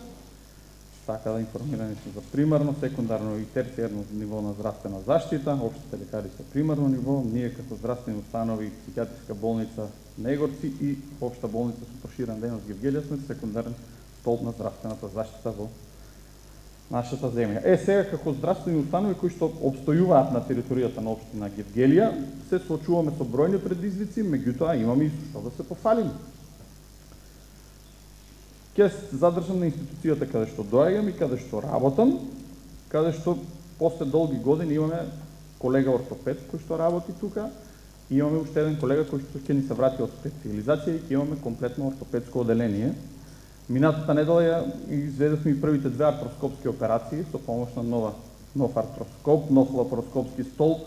Така да информирани сме за примарно, секундарно и терцијарно ниво на здравствена заштита. Општите лекари се примарно ниво, ние како здравствени установи, психијатрска болница Негорци и општа болница со проширен дејност Гевгелија сме секундарен столб на здравствената заштита во нашата земја. Сега како здравствени установи кои што обстојуваат на територијата на општина Гевгелија, се соочуваме со бројни предизвици, меѓутоа имаме и што да се пофалиме. Ќе се задржам на институцијата каде што доаѓам и каде што работам, каде што после долги години имаме колега ортопед кој што работи тука, и имаме уште еден колега кој што ќе ни се врати од специализација и ќе имаме комплетно ортопедско оделение. Минатата недела изведовме и првите две артроскопски операции со помош на нов артроскоп, нов лапароскопски стол,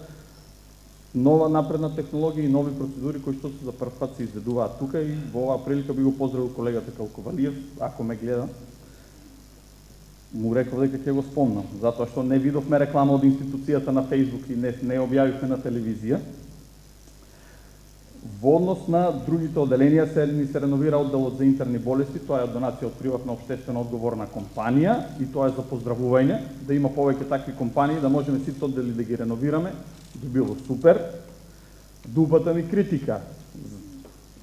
нова напредна технологија и нови процедури кои што за прв пат се изведуваат тука, и во оваа прилика би го поздравил колегата Калковалиев, ако ме гледа. Му реков дека ќе го спомнам, затоа што не видовме реклама од институцијата на Facebook и не објавивме на телевизија. Во однос на другите оделенија ни се реновира одделот за интерни болести, тоа е донација од приватна општествено одговорна компанија и тоа е за поздравување, да има повеќе такви компании, да можеме сите оддели да ги реновираме, би било супер. Дупата ми критика.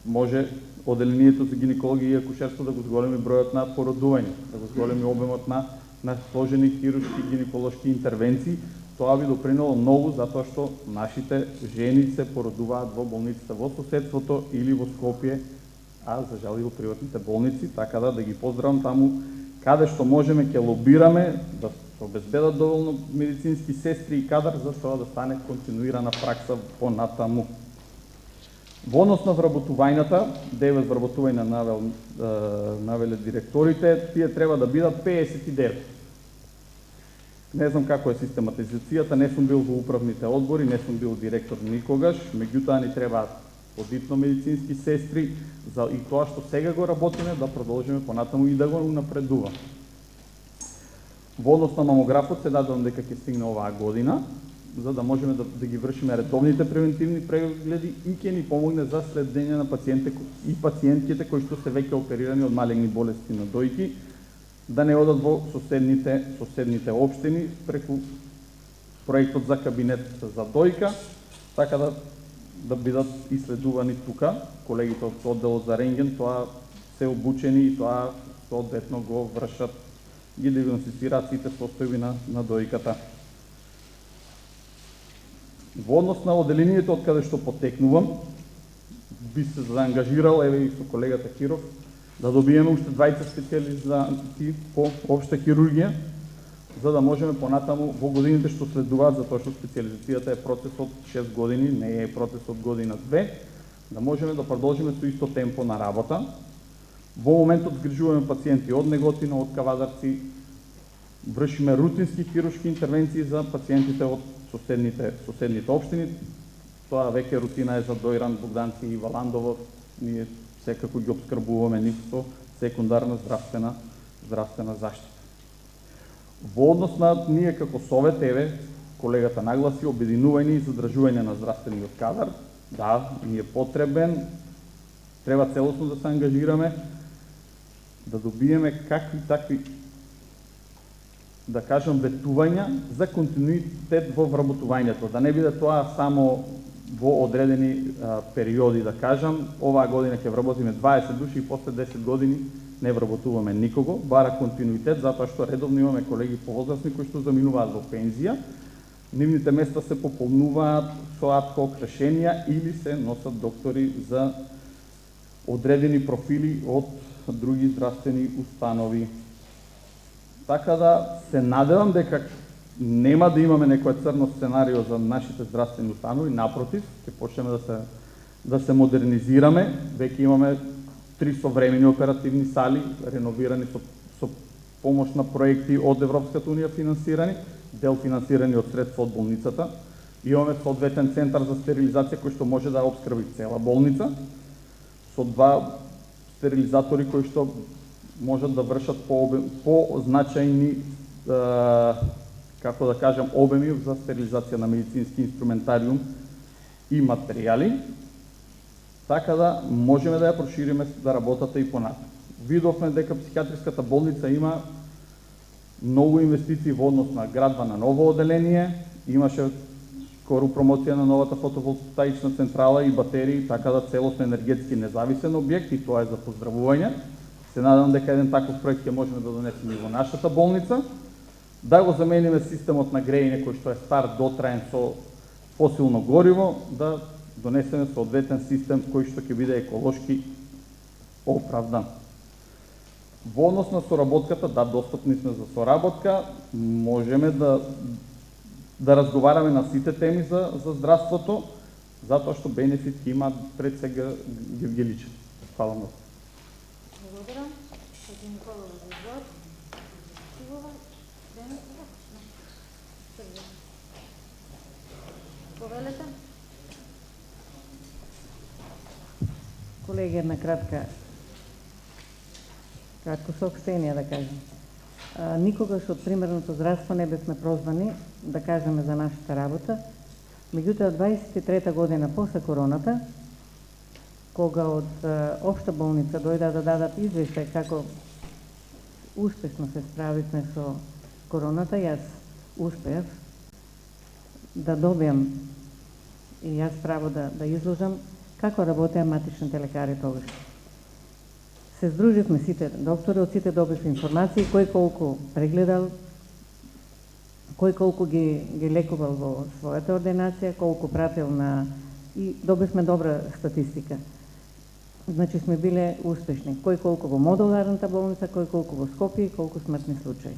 Може оделението за гинекологија и акушерство да го зголеми бројот на породување, да го зголеми обемот на сложени хируршки гинеколошки интервенции. Тоа би допринело многу, затоа што нашите жени се породуваат во болниците во соседството или во Скопје, а за жал и во приватните болници, така да ги поздравам таму каде што можеме, ќе лобираме да се обезбедат доволно медицински сестри и кадар за тоа да стане континуирана пракса понатаму. Во однос на вработувањата, 9 вработувања навеле директорите, тие треба да бидат 59. Не знам како е систематизацијата, не сум бил во управните одбори, не сум бил директор никогаш, меѓутоа ни требаат подитно медицински сестри, и тоа што сега го работиме да продолжиме понатаму и да го унапредуваме. Во однос на мамографот се надевам дека ќе стигне оваа година, за да можеме да ги вршиме редовните превентивни прегледи и ќе ни помогне за следење на пациентите и пациентките кои што се веќе оперирани од малегни болести на дојки, да не одат во соседните општини преку проектот за кабинет за дојка, така да бидат иследувани тука. Колегите од одделот за рентген тоа се обучени и тоа соодветно го вршат, ги диагностицираат сите состојби на дојката. Во однос на оделението од каде што потекнувам, би се заангажирал, еве и со колегата Киров, да добиеме уште 20 специјализанти по општа хирургија, за да можеме понатаму во годините што следуваат, затоа што специјализацијата е процес од 6 години, не е процес од година-2, да можеме да продолжиме со исто темпо на работа. Во моментот згрижуваме пациенти од Неготино, од Кавадарци, вршиме рутински хируршки интервенции за пациентите од соседните општини. Тоа веќе рутина е за Дојран, Богданци и Валандово. Ние секако ги обскрбуваме нив со секундарна здравствена заштита. Во однос на ние како совет, еве, колегата нагласи, обединување и задржување на здравствениот кадар, да, ни е потребен, треба целосно да се ангажираме, да добиеме какви такви, да кажам, ветувања за континуитет во вработувањето, да не биде тоа само во одредени периоди, да кажам, оваа година ќе вработиме 20 души и после 10 години не вработуваме никого, бара континуитет, затоа што редовно имаме колеги повозрасни кои што заминуваат во пензија, нивните места се пополнуваат со ад-хок решенија или се носат доктори за одредени профили од други здравствени установи. Така да се надевам дека нема да имаме некој црно сценарио за нашите здравствени установи, напротив, ќе почнеме да се модернизираме, веќе имаме 3 современи оперативни сали, реновирани со помош на проекти од Европската унија финансирани, дел финансирани од средства од болницата. Имаме соодветен центар за стерилизација кој што може да обскрби цела болница, со 2 стерилизатори кои што можат да вршат по-значајни, како да кажем, обеми за стерилизација на медицински инструментариум и материјали, така да можеме да ја прошириме да работата и понатаму. Видовме дека психијатриската болница има многу инвестиции во однос на градба на ново оделение, имаше скоро промоција на новата фотоволтаична централа и батерии, така да целосно енергетски независен објект, и тоа е за поздравување. Се надевам дека еден таков проект ќе можеме да донесеме и во нашата болница, да го замениме системот на грејење кој што е стар, дотраен со фосилно гориво, да донесеме соодветен систем кој што ќе биде еколошки оправдан. Во однос на соработката, да, достапни сме за соработка, можеме да разговараме на сите теми за здравството, затоа што бенефит има пред сега Гевгеличе. Фала многу. Благодарам. Господин Николова за одговор. Сигурно? Повелете. Колеги, една кратко сообщение да кажем. Никогаш од примерното здравство не бевме прозвани да кажеме за нашата работа. Меѓутоа, 23-та година после короната, кога од Општа болница дојда да дадат извештај како успешно се справивме со короната, јас успеав да добиам и јас право да изложам како работеа матичните лекари тогаш. Се здруживме сите доктори, од сите добивме информации, кој колку прегледал, кој колку ги лекувал во својата ординација, колку пратил и добивме добра статистика. Значи сме биле успешни. Кој колку во модуларната болница, кој колку во Скопје и колку смртни случаи.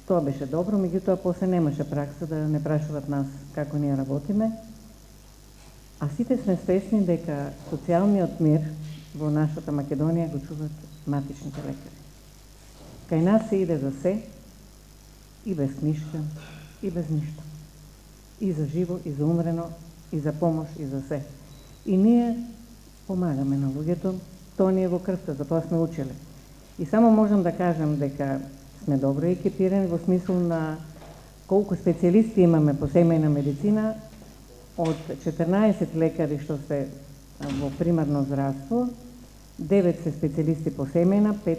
Тоа беше добро, меѓутоа после немаше пракса да не прашуват нас како ние работиме. А сите сме свесни дека социјалниот мир во нашата Македонија го чуват матичните лекари. Кај нас се иде за се, и без книшка, и без ништо. И за живо, и за умрено, и за помош, и за се. И ние помагаме на луѓето, тоа ни е во крвта, за тоа сме учеле. И само можам да кажам дека сме добро екипирани во смисла на колку специјалисти имаме по семејна медицина. Од 14 лекари што се во примарно здравство, 9 се специјалисти по семејна, 5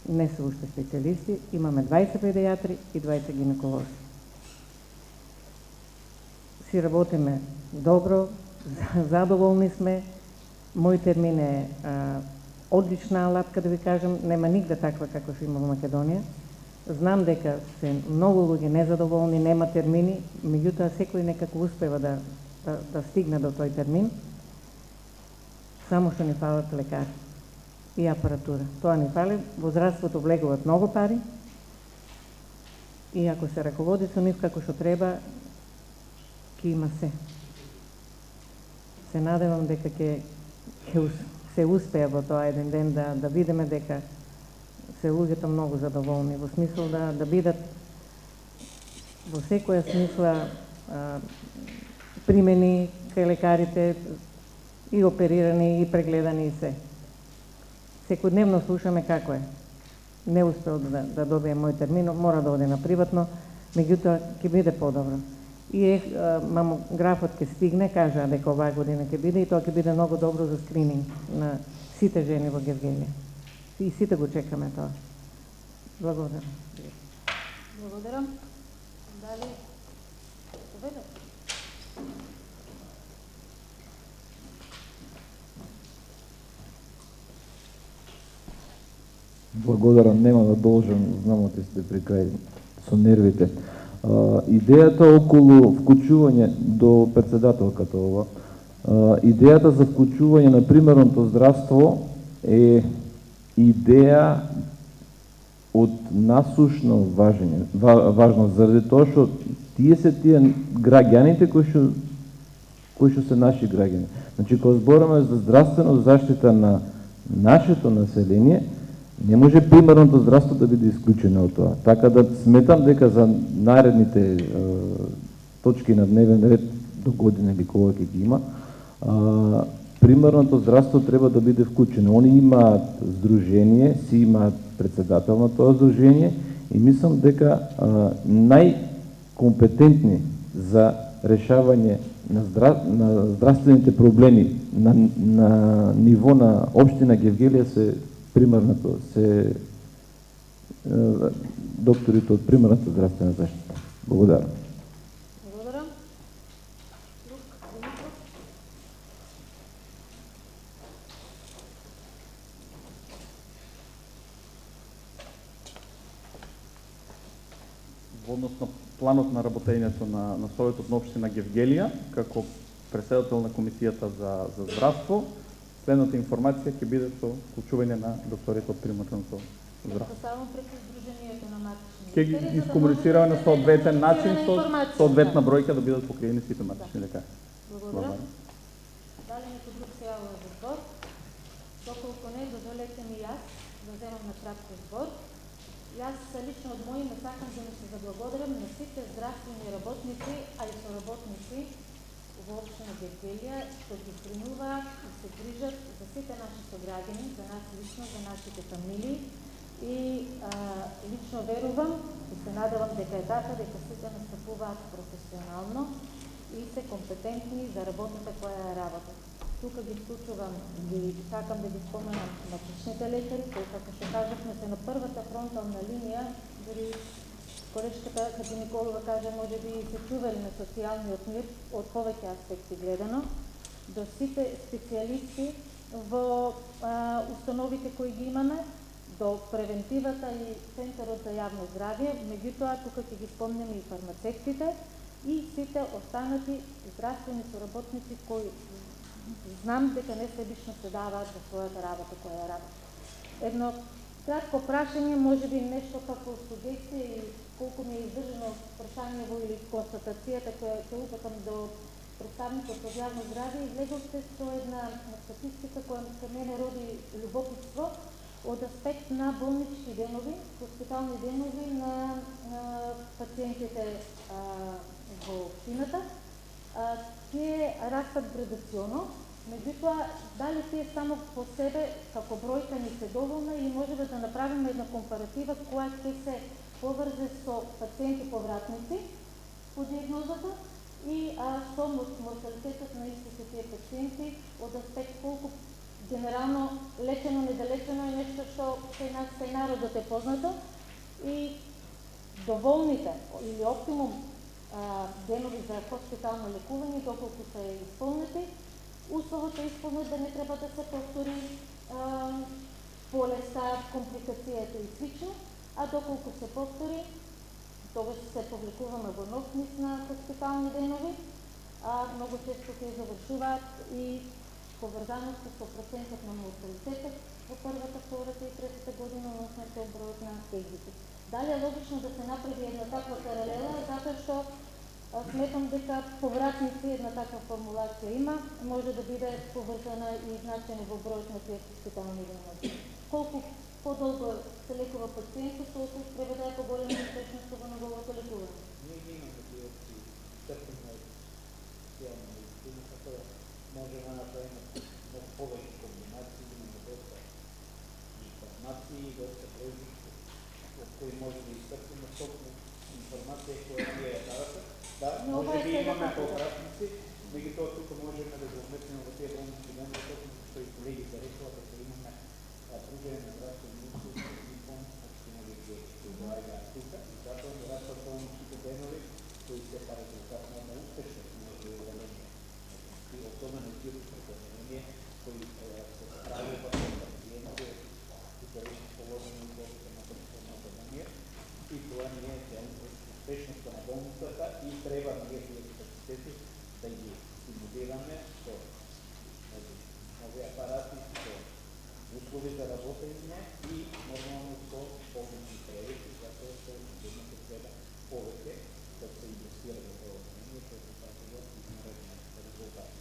не се уште специјалисти, имаме 20 педијатри и 20 гинеколози. Си работиме добро, задоволни сме. Мој термин е одлична алатка, да ви кажам, нема нигде таква како што има во Македонија. Знам дека се многу луѓе незадоволни, нема термини, меѓутоа секој некако успева да стигне до тој термин. Само што ни фалат лекари и апаратура. Тоа ни фали. Во здравството влегуваат многу пари и ако се раководи со нив како што треба, ќе има се. Се надевам дека ќе се успеа во тоа еден ден да видиме дека се луѓето многу задоволни, во смисла да бидат во секоја смисла примени кај лекарите и оперирани и прегледани и се. Секојдневно слушаме како е. Не успеал да добие мој термин, мора да оди на приватно, меѓутоа ќе биде подобро. И мамографот ќе стигне, кажа дека оваа година ќе биде и тоа ќе биде многу добро за скрининг на сите жени во Гевгелија. И сите го чекаме тоа. Благодарам. Благодарам. Дали поведете? Благодарам, нема да должам, знам оти сте при крај со нервите. Идејата околу вклучување до председателката ова, идејата за вклучување на примерното здравство е идеја од насушно важност, заради тоа што тие се тие граѓаните кои што се наши граѓани. Значи, кога збораме за здравствена заштита на нашето население, не може примерното здравство да биде исклучено од тоа. Така да сметам дека за наредните точки на дневен ред до година или кога ќе ги има, примарното здравство треба да биде вклучено. Они имаат здружение, си имаат председател на тоа здружение и мислам дека најкомпетентни за решавање на здравствените проблеми на ниво на општина Гевгелија се примарното, се докторите од примарната здравствена заштита. Благодарам. Благодарам. Во однос на планот на работењето на Советот на општина Гевгелија, како председател на Комисијата за здравство, следната информација ќе биде со вклучување на докторите од примарното здравство. Поставам пред Сдруженијето на матични Ќе ги искомуницираме на соодветен начин со соодветна бројка да бидат покриени сите матични лекари. Благодарам. Дали некој друг се јавува за збор? Доколку не, дозволете ми јас да земам на кратко збор. Јас лично од мој име сакам да ми се заблагодарам на сите здравствени работници, а и соработници во општина Гевгелија, што ги принуваат и се грижат за сите наши сограѓани, за нас лично, за нашите фамилии. И лично верувам и се надевам дека е така, дека сите настапуваат професионално и се компетентни за работата која ја работат. Тука ги вклучувам, сакам да ги споменам матичните лекари, кои, како што кажавме, се на првата фронтална линија, дори колешката като Николова кажа, може би се чували на социјалниот мир од повеќе аспекти гледано, до сите специјалисти во установите кои ги имаме, до превентивата и Центарот за јавно здравје, меѓутоа тука ќе ги спомнем и фармацевтите и сите останати здравствени соработници кои знам дека не себично се даваат за својата работа која ја работат. Едно кратко прашање, може би нешто како сугестија и колку ми е издржано прашањево или констатацијата која ќе упатам до представникот од јавно здравје, излеговте со една статистика која кај мене роди љубопитство од аспект на болнички денови, хоспитални денови на пациентите во општината. Тие растат градационо, меѓутоа, дали тие само по себе како бројка ни се доволна или можеме да направиме една компаратива која ќе се поврзе со пациенти повратници по диагнозата и со морталитетот на истите тие пациенти од аспект колку генерално лечено, недолечено е нешто што кај народот е познато и доволните или оптимум денови за хоспитално лекување, доколку се исполнети, условот е исполнет да не треба да се повтори болеста, компликацијата и слично, а доколку се повтори, тогаш се повлекуваме во нов низ на хоспитални денови, многу често се завршуваат и поврзаноста со процентот на морталитетот во првата, втората и третата година, односно со бројот на егзити. Дали е логично да се направи една таква паралела, затоа што сметам дека повратници една таква формулација има, може да биде поврзана и значено во бројот на тие хоспитални денови. Колку подолго се лекува пациентот, толку треба да е поголема успешноста во неговото лекување. Ние имаме тие опции, степено социјална медицина, како може да направиме многу повеќе комбинации, имаме доста информации и доста пројекти од кои може да истрпиме токму информација која ние ја давате. Да, може би имаме повратници, меѓутоа тука можеме да го вметнеме во тие болнички денови, токму што и колегите рекла дека имаме пруžање на здравствени услуги и фонд општина Гевгелија кои доаѓаат тука и затоа ни растат болничките денови кои се резултат на една успешност на одделение. И особено тие прекоснение кои се справува со пациенти тука веќе положени условите на трансформација и тоа не е целно успешноста на болницата и треба ние тие капацитети да ги стимулираме со нови апарати, со услови за работење и нормално со повеќе кредити, затоа што годината треба повеќе да се инвестира во тоа одделение, што се покажува измерење резултати.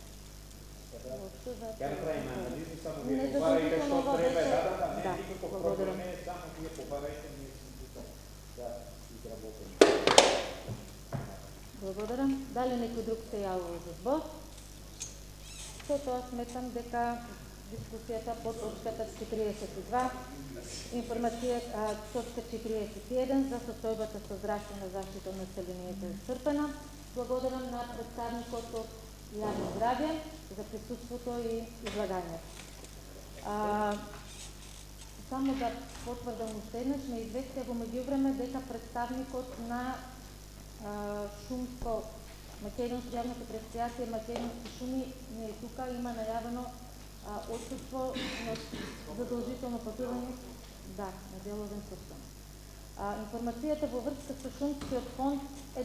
Ќе направиме анализи, само вие побарајте што треба, не никако проблем не е, само вие побарајте, ние сме тука да изработиме. Благодарам. Дали некој друг се јавува за збор? Со тоа сметам дека дискусијата по точката 42, точка 41 за состојбата со здравствена заштита на населението е исцрпена. Благодарам на представникот од Јавно здравје за присуството и излагањето. Само да потврдам уште еднаш, ме известија во меѓувреме дека представникот на Македонско јавното предпријатие Македонски шуми не е тука, има најавено отсутство на задолжително патување, на деловен состав. Информацијата во врска со шумскиот фонд е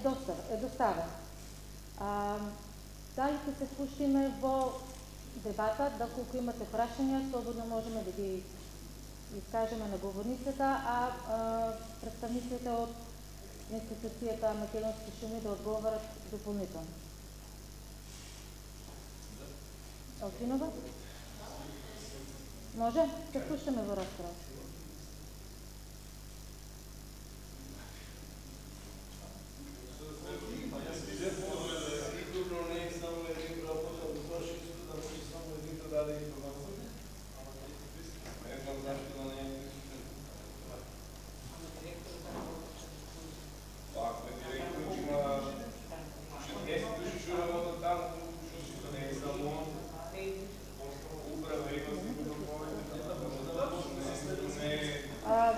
доставена. Дали ќе се вклучиме во дебата, доколку имате прашања, слободно можеме да ги искажеме на говорницата, а представниците од институцијата Македонски шуми да одговорат дополнително. Алфинова? Може? Се вклучиме во расправа.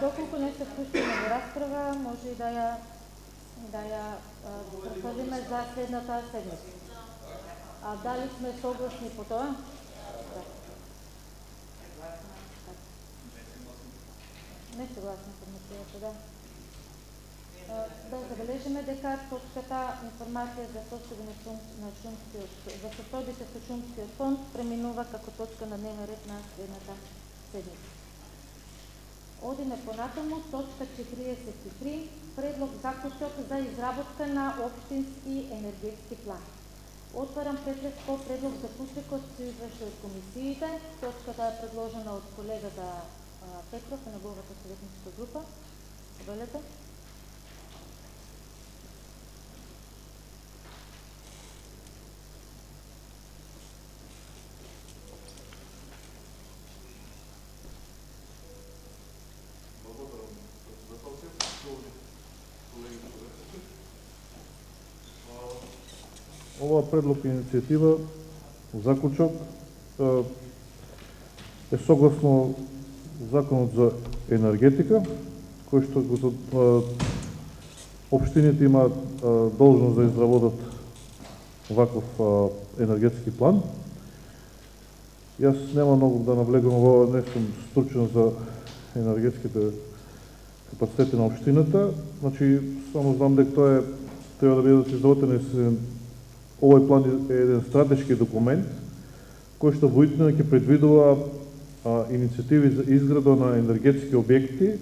Доколку не се вклучиме во расправа, може и да ја представиме за следната седмица. Дали сме согласни по тоа? Не согласни информацијата, да. Да забележиме дека точката информација за состојбите со шумскиот фонд преминува како точка на дневен ред на следната седмица. Одиме понатаму, точка 43, предлог заклучок за изработка на општински енергетски план. Отварам претрес по предлог заклучок кој се изврши од комисиите. Точката е предложена од колегата Петров и неговата советничка група. Забелете. Ова предлог и иницијатива, заклучок, е согласно Законот за енергетика, кој што општините имаат должност да изработат ваков енергетски план. Јас нема многу да навлегам во ова, не сум стручен за енергетските капацитети на општината, значи само знам дека тоа треба да бидат изработени. Овој план е еден стратешки документ кој што воедно ќе предвидува иницијативи за изграда на енергетски објекти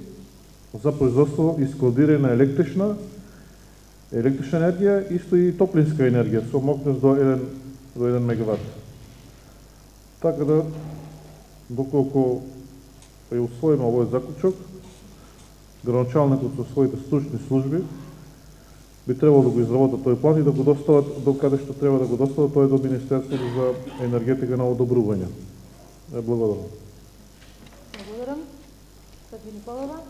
за производство и складирање на електрична енергија, исто и топлинска енергија со мокнест до 1 мегават. Така да, доколку е усвоен овој заклучок, градоначалникот со своите стручни служби би требало да го изработат тој план и да го достават до каде што треба да го достават, тоа е до Министерството за енергетика на одобрување. Благодарам. Благодарам. Сади Николова.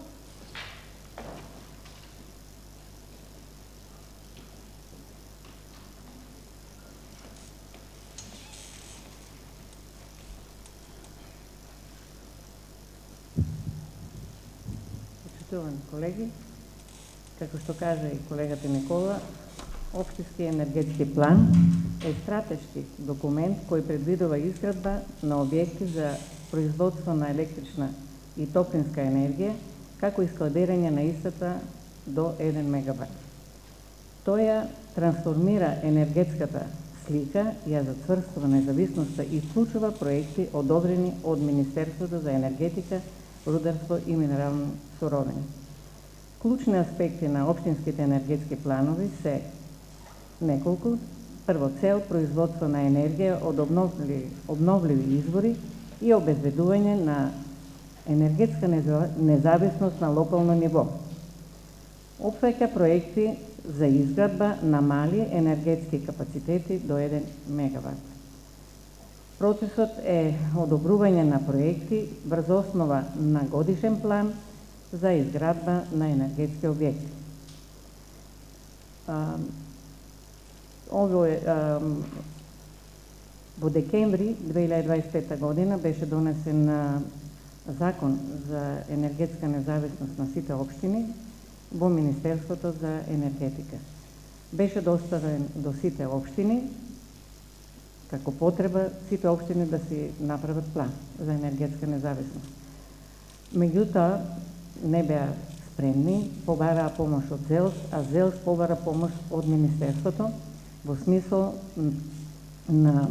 Почитувани колеги, како што кажа и колегата Никола, Општински енергетски план е стратешки документ кој предвидува изградба на објекти за производство на електрична и топлинска енергија, како и складирање на истата до 1 мегават. Тој трансформира енергетската слика, ја зацврстува независноста и вклучува проекти одобрени од Министерството за енергетика, рударство и минерални суровини. Клучни аспекти на општинските енергетски планови се неколку. Прво, цел производство на енергија од обновливи извори и обезбедување на енергетска независност на локално ниво. Опфаќа проекти за изградба на мали енергетски капацитети до 1 мегават. Процесот е одобрување на проекти врз основа на годишен план за изградба на енергетски објекти. Во декември 2025 година беше донесен закон за енергетска независност на сите општини во Министерството за енергетика. Беше доставен до сите општини како потреба сите општини да си направат план за енергетска независност. Меѓутоа, не беа спремни, побараа помош од ЗЕЛС, а ЗЕЛС побара помош од Министерството во смисол на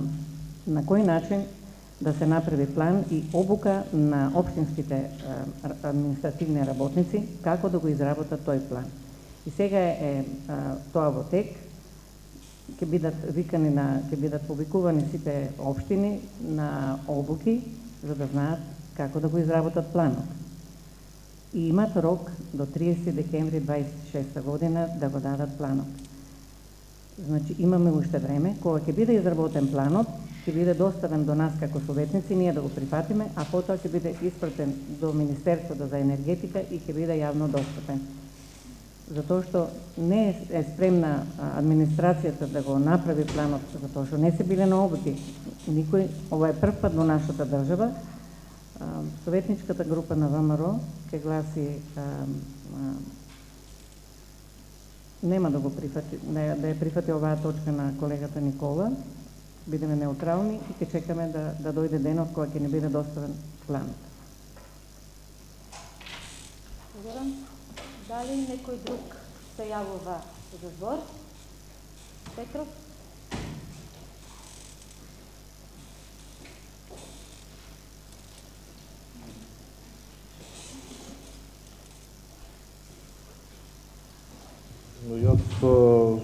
кој начин да се направи план и обука на општинските административни работници како да го изработат тој план. И сега е тоа во тек, ќе бидат повикувани сите општини на обуки за да знаат како да го изработат планот. И имат рок до 30 декември 26 година да го дадат планот. Значи имаме уште време, кога ќе биде изработен планот, ќе биде доставен до нас како советници, ние да го прифатиме, а потоа ќе биде испратен до Министерството за енергетика и ќе биде јавно достапен. Затоа што не е спремна администрацијата да го направи планот, затоа што не се биле на обуки. Никој, ова е прв пат во нашата држава. Советничката група на ВМРО ќе гласи нема да го прифати, да ја прифати оваа точка на колегата Никола, бидеме неутрални и ќе чекаме да дојде денот кога ќе ни биде доставен планот. Благодарам. Дали некој друг се јавува за збор? Петров? Јас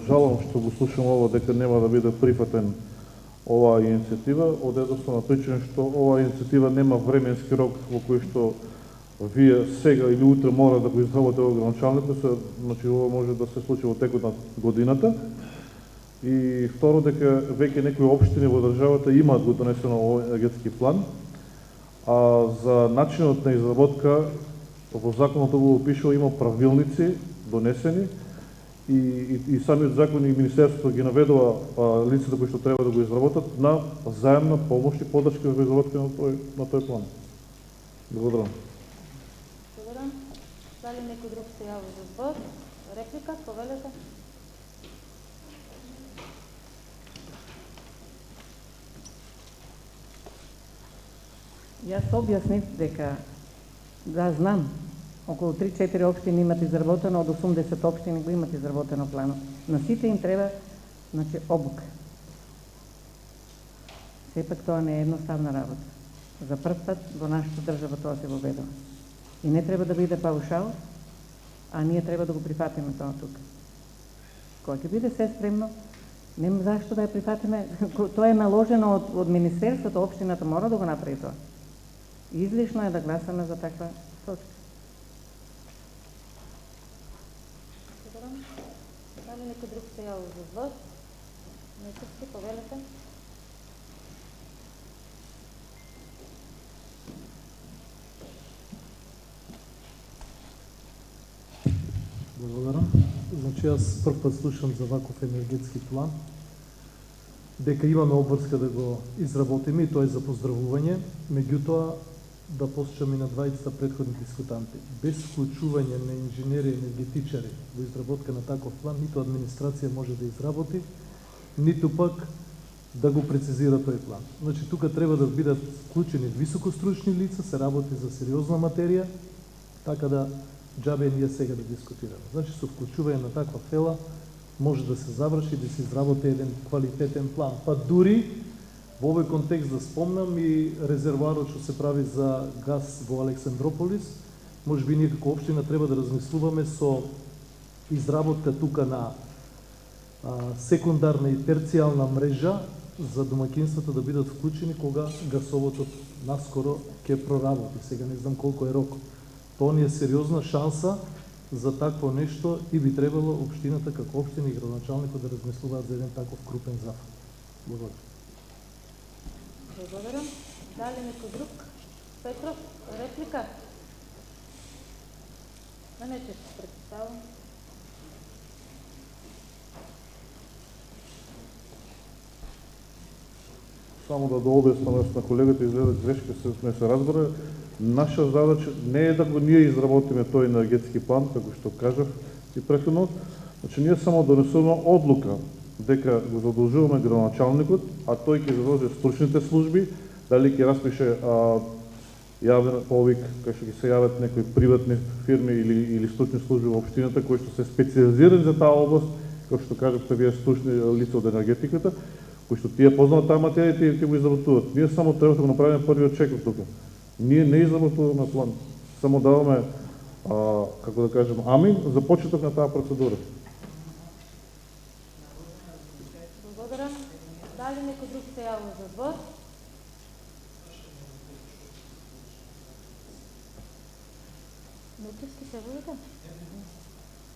жалам што го слушам ова дека нема да биде прифатен оваа иницијатива, од едноставна причина што оваа иницијатива нема временски рок во кој што вие сега или утре мора да го изработите овој граначалник, значи ова може да се случи во текот на годината. И второ, дека веќе некои општини во државата имаат го донесено овој енергетски план, а за начинот на изработка во законот го пишува, има правилници донесени и самиот закон и Министерството ги наведува лицата кои што треба да го изработат на заемна помош и подршка за изработка на тој план. Благодарам. Дали некој друг се јави за збор? Реплика, повелете. Јас објаснив дека, да, знам, околу 3-4 општини имат изработено, од 80 општини го имат изработено планот. На сите им треба, значи, обука. Сепак тоа не е едноставна работа. За прв пат во нашата држава тоа се воведува. И не треба да биде паушал, а ние треба да го прифатиме тоа тука. Кога ќе биде се спремно, нема зашто да ја прифатиме, тоа е наложено од Министерството, општината мора да го направи тоа. Излишно е да гласаме за таква точка. Дали некој друг се јави за збор? Нетовски, повелете. Благодарам. Значи, јас прв пат слушам за ваков енергетски план, дека имаме обврска да го изработиме и тоа е за поздравување, меѓутоа да посчам и на двајцата претходни дискутанти. Без вклучување на инженери и енергетичари во изработка на таков план, ниту администрација може да изработи, ниту пак да го прецизира тој план. Значи, тука треба да бидат вклучени високостручни лица, се работи за сериозна материја, така да џабе ние сега да дискутираме. Значи, со вклучување на таква фела може да се заврши, да се изработи еден квалитетен план. Па дури во овој контекст да спомнам и резервоарот што се прави за газ во Александрополис, може би ние како општина треба да размислуваме со изработка тука на секундарна и терцијална мрежа за домаќинствата да бидат вклучени кога гасовото наскоро ќе проработи. Сега не знам колку е рокот. Тоа ни е сериозна шанса за такво нешто и би требало општината како општина и градоначалникот да размислуваат за еден таков крупен зафат. Благодарам. Благодарам. Дали некој друг? Петров, реплика? Не че се представам. Само да дообјаснам на колегата, изгледа грешка сме се разбрали. Наша задача не е да го ние изработиме тој енергетски план, како што кажав и претходно. Значи ние само донесуваме одлука дека го задолжуваме градоначалникот, а тој ќе задолжи стручните служби, дали ќе распише јавен повик, кај што ќе се јават некои приватни фирми или стручни служби во општината кои што се специализирани за таа област, како што кажавте вие стручни лица од енергетиката, кои што тие познаваат таа материја и ќе го изработуваат. Ние само треба да го направиме првиот чекор тука. Ние не изработуваме план, само даваме, како да кажем, амин за почеток на таа процедура. Благодарам. Дали некој друг се јавува за збор? Нечевски се водите?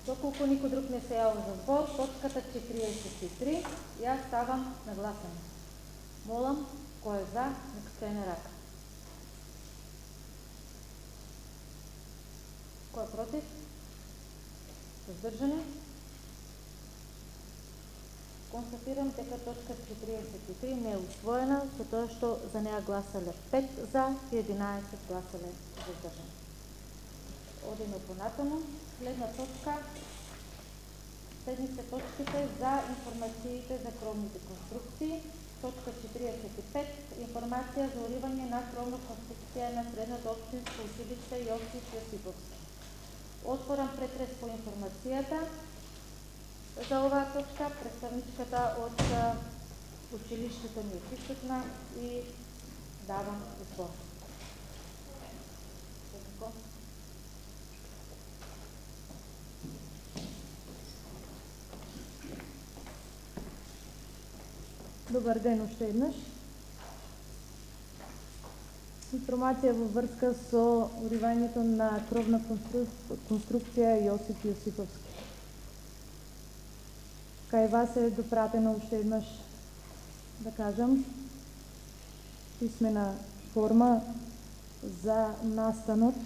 Доколку никој друг не се јавува за збор, точката 43 ја ставам на гласање. Молам, кој е за, нека скрене рака. Кој е против? Воздржани? Констатирам дека точка 43 не е усвоена, затоа што за неа гласале 5 за и 11 гласале воздржани. Одиме понатаму. Следна точка, следните точките за информациите за кровните конструкции. Точка 45, информација за уривање на кровна конструкција на Средното општинско училиште Јосиф Јосиповски. Отворам претрес по информацијата за оваа точка. Представничката од училиштето ни е присутна и давам збор. Добар ден уште еднаш. Информација во врска со уривањето на кровна конструкција Јосиф Јосиповски. Кај вас е допратено уште еднаш, да кажам, писмена форма за настанот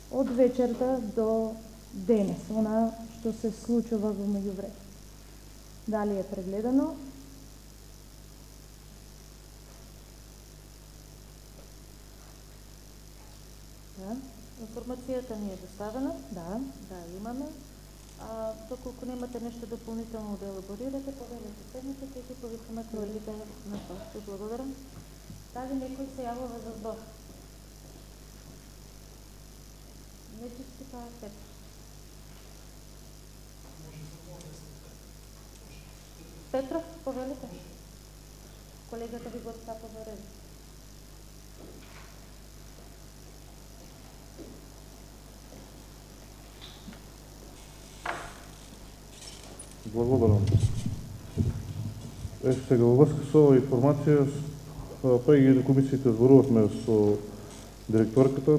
од вечерта до денес, она што се случува во меѓувреме. Дали е прегледано? Да. Информацијата ни е доставена. Да, имаме. Доколку немате нешто дополнително да елаборирате, повелете седнете, ќе ги повикаме колегите на тоа. Благодарам. Дали некој се јавува за збор? Нечисти па Петр. Петров, повелете. Колегата ви го отстапа за ред. Благодарам. Сега, во врска со оваа информација, преги на комисиите зборувавме со директорката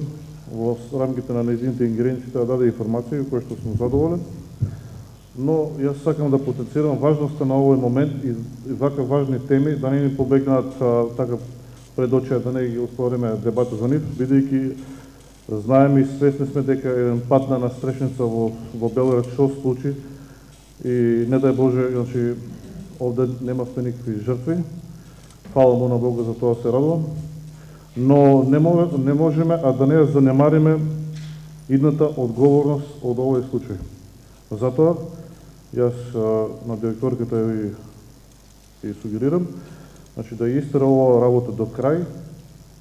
во рамките на нејзините ингеренции да даде информација која што сум задоволен, но јас сакам да потенцирам важноста на овој момент и вака важни теми да не ни побегнат така пред очи, да не ги отвориме дебата за нив, бидејќи знаеме и свесни сме дека еден пат на настрешница во Белград што случи и не дај Боже, значи овде немавме никакви жртви. Фала му на Бога, за тоа се радувам. Но не можеме да не ја занемариме идната одговорност од овој случај. Затоа јас на директорката ја сугерирам, значи да истера оваа работа до крај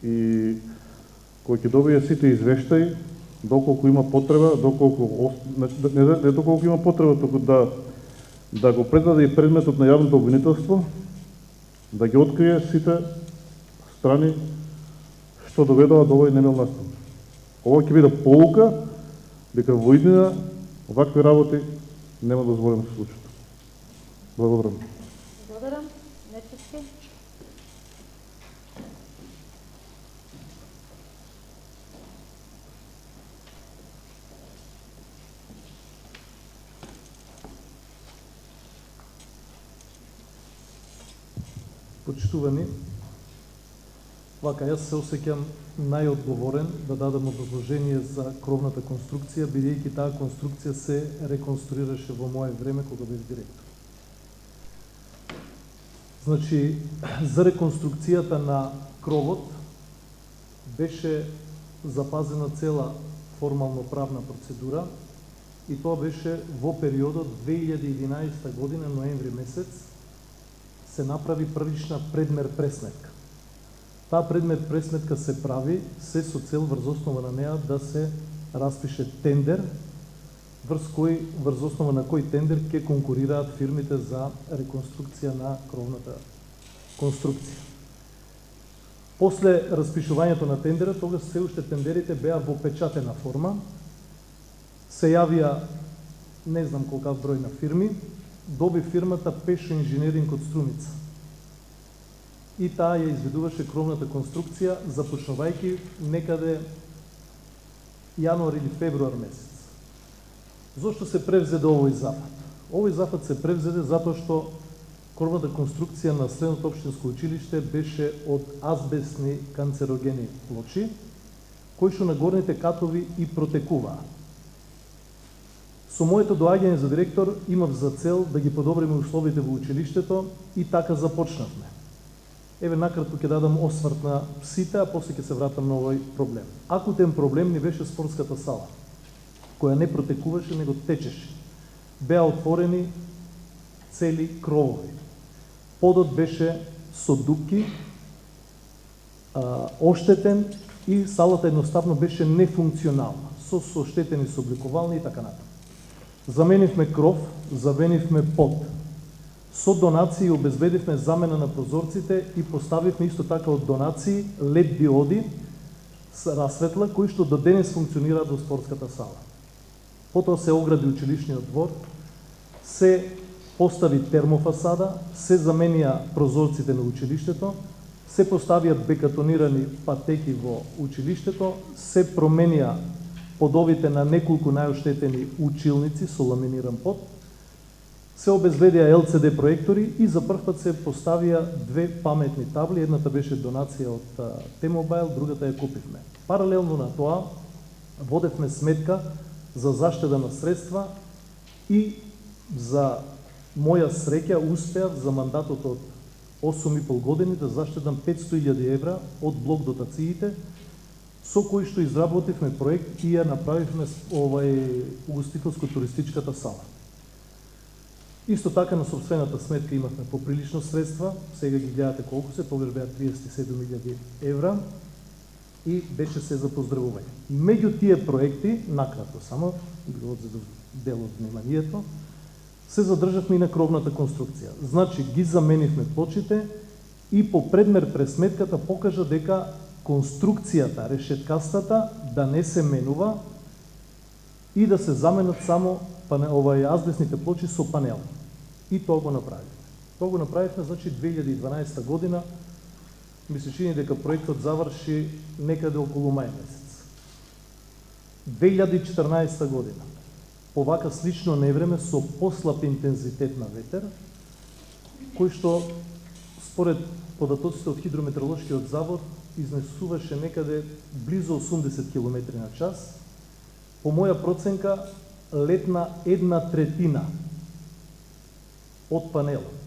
и кој ќе добие сите извештаи, доколку има потреба, не доколку има потреба, туку да го предаде и предметот на јавното обвинителство, да ги открие сите страни што доведува до овој немил настан. Ова ќе биде поука дека во иднина овакви работи нема дозволено да се случат. Благодарам. Благодарам. Нечевски. Почитувани, Вака, јас се осеќам најодговорен да дадам образложение за кровната конструкција, бидејќи таа конструкција се реконструираше во мое време кога бев директор. Значи, за реконструкцијата на кровот беше запазена цела формално-правна процедура и тоа беше во периодот 2011 година, ноември месец, се направи првична предмер пресметка. Таа предмер пресметка се прави се со цел врз основа на неа да се распише тендер, врз основа на кој тендер ќе конкурираат фирмите за реконструкција на кровната конструкција. После распишувањето на тендерот, тогаш се уште тендерите беа во печатена форма, се јавија не знам колкав број на фирми, доби фирмата Пешо инженеринг од Струмица. И таа ја изведуваше кровната конструкција, започнувајќи некаде јануар или февруар месец. Зошто се превзеде овој зафат? Овој зафат се превзеде затоа што кровната конструкција на Средното општинско училиште беше од азбестни канцерогени плочи, кои што на горните катови и протекуваа. Со моето доаѓање за директор имав за цел да ги подобриме условите во училиштето и така започнавме. Еве накратко ќе дадам осврт на сите, а после ќе се вратам на овој проблем. Акутен проблем ни беше спортската сала, која не протекуваше, него течеше. Беа отворени цели кровови. Подот беше со дупки, оштетен и салата едноставно беше нефункционална, со оштетени собликовални и така натаму. Заменивме кров, заменивме под. Со донации обезбедивме замена на прозорците и поставивме исто така од донации LED диоди с расветла кои што до денес функционираат во спортската сала. Потоа се огради училишниот двор, се постави термофасада, се заменија прозорците на училиштето, се поставиат бекатонирани патеки во училиштето, се променија подовите на неколку најоштетени училници со ламиниран под, се обезбедија LCD проектори и за прв пат се поставија две паметни табли, едната беше донација од T-Mobile, другата ја купивме. Паралелно на тоа, водевме сметка за заштеда на средства и за моја среќа успеав за мандатот од 8,5 години да заштедам 500.000 евра од блок дотациите, со кои што изработивме проект и ја направивме угостителско-туристичката сала. Исто така на собствената сметка имавме поприлично средства, сега ги гледате колку се, тогаш беа 37.000 евра и беше се за поздравување. Меѓу тие проекти, накратко само, дел од вниманието, се задржавме и на кровната конструкција. Значи, ги заменивме плочите и по предмер пресметката покажа дека конструкцијата, решеткастата, да не се менува и да се заменат само азбестните плочи со панел. И тоа го направивме. Тоа го направивме, значи, 2012 година, ми се чини дека проектот заврши некаде околу мај месец. 2014 година, по вака слично невреме со послаб интензитет на ветер, кој што според податоците од Хидрометеоролошкиот завод изнесуваше некаде близу 80 км на час, по моја проценка летна 1/3 од панелот.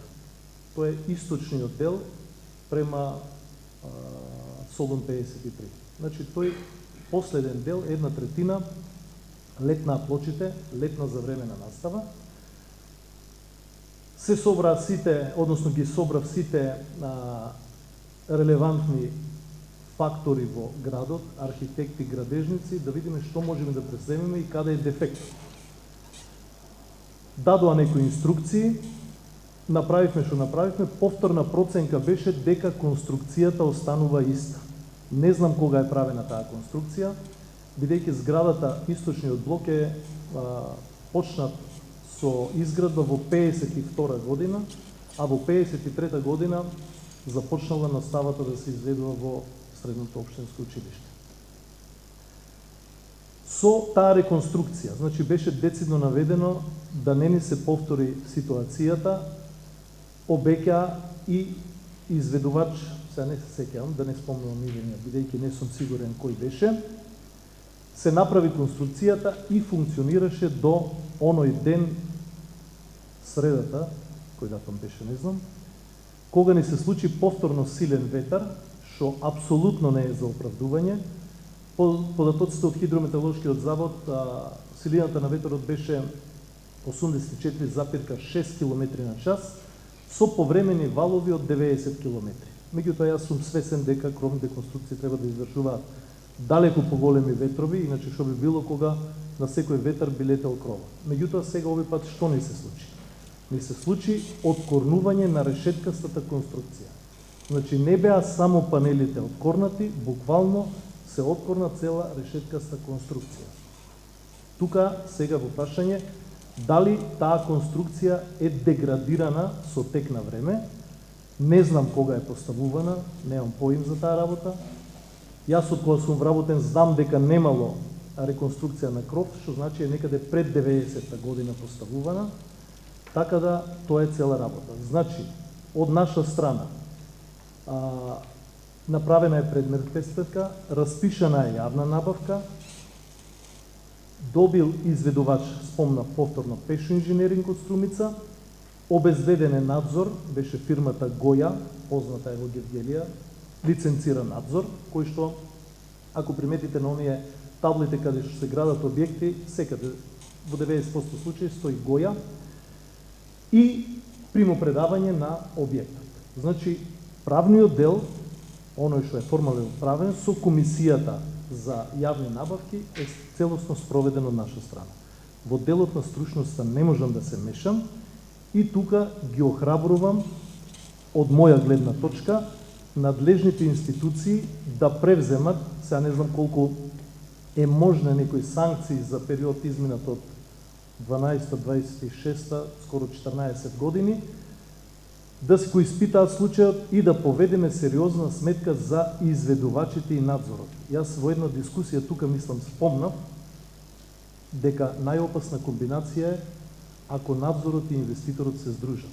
Тоа е источниот дел према Солун 53. Значи, тој последен дел, 1/3, летна плочите, летна за време на настава. Се собра сите, односно ги собрав сите релевантни фактори во градот, архитекти, градежници, да видиме што можеме да преземеме и каде е дефект. Дадоа некои инструкции, направивме што направивме, повторна проценка беше дека конструкцијата останува иста. Не знам кога е правена таа конструкција, бидејќи зградата, источниот блок е почнат со изградба во 52 година, а во 53 година започнала наставата да се изведува во Средното општинско училиште. Со таа реконструкција, значи беше децидно наведено да не ни се повтори ситуацијата, обеќа и изведувач сега не се сеќавам, да не спомнувам имена, бидејќи не сум сигурен кој беше, се направи конструкцијата и функционираше до оној ден, средата, кој датум беше, не знам, кога ни се случи повторно силен ветар, што апсолутно не е за оправдување. По податоците од Хидрометеоролошкиот завод, силината на ветерот беше 84,6 км на час, со повремени валови од 90 км. Меѓутоа, јас сум свесен дека кровните конструкции треба да издржуваат далеку поголеми ветрови, иначе што би било кога на секој ветар би летел крова. Меѓутоа, сега овој пат што ни се случи? Ни се случи откорнување на решеткастата конструкција. Значи, не беа само панелите откорнати, буквално се откорна цела решеткаста конструкција. Тука сега во прашање, дали таа конструкција е деградирана со тек на време, не знам кога е поставувана, немам поим за таа работа. Јас од кога сум вработен знам дека немало реконструкција на кров, што значи е некаде пред 90-та година поставувана, така да тоа е цела работа. Значи, од наша страна, направена е предметпредставка, распишана е јавна набавка, добил изведувач, спомна повторно Пешо инженеринг од Струмица, обезведен е надзор, беше фирмата Гоја, позната е во Гевгелија, лиценциран надзор, кој што, ако приметите на оние таблите каде што се градат објекти, секаде во 90% случаи стои Гоја и примопредавање на објектот. Значи, правниот дел, оној што е формално правен, со комисијата за јавни набавки е целосно спроведен од наша страна. Во делот на стручноста не можам да се мешам и тука ги охрабрувам од моја гледна точка надлежните институции да превземат, сега не знам колку е можна некои санкции за период изминат од 12-26, скоро 14 години, да се го испитаат случајот и да поведеме сериозна сметка за изведувачите и надзорот. Јас во една дискусија тука мислам спомнав дека најопасна комбинација е ако надзорот и инвеститорот се здружат.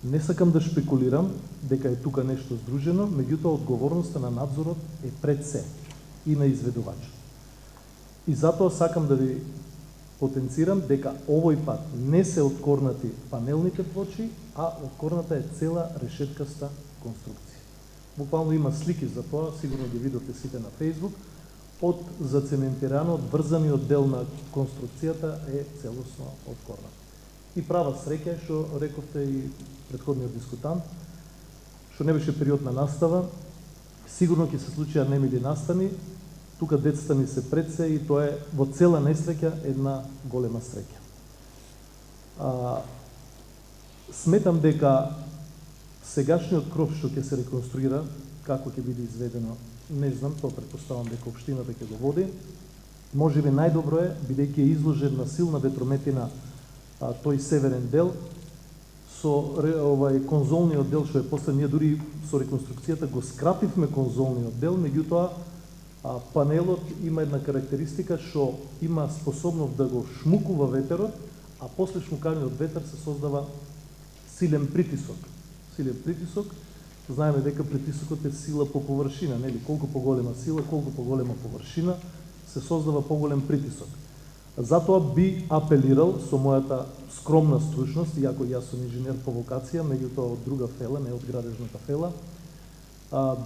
Не сакам да шпекулирам дека е тука нешто здружено, меѓутоа одговорноста на надзорот е пред се и на изведувачот. И затоа сакам да ви потенцирам дека овој пат не се откорнати панелните плочи, а откорната е цела решеткаста конструкција. Буквално има слики за тоа, сигурно ги видовте сите на Facebook, од зацементираниот врзаниот дел на конструкцијата е целосно откорнат. И права среќа што рековте и претходниот дискутант, што не беше период на настава, сигурно ќе се случија немили настани, тука децата ни се пред се и тоа е во цела несреќа една голема среќа. Сметам дека сегашниот кров што ќе се реконструира, како ќе биде изведено, не знам, тоа претпоставам дека општината ќе го води. Можеби најдобро е, бидејќи е изложен на силна ветрометина тој северен дел, со конзолниот дел што е после, ние дури со реконструкцијата го скрапивме конзолниот дел, меѓутоа панелот има една карактеристика што има способност да го шмукува ветерот, а после шмуканиот ветер се создава силен притисок. Силен притисок, знаеме дека притисокот е сила по површина, нели? Колку поголема сила, колку поголема површина, се создава поголем притисок. Затоа би апелирал со мојата скромна стручност, иако јас сум инженер по вокација, меѓутоа од друга фела, не од градежната фела,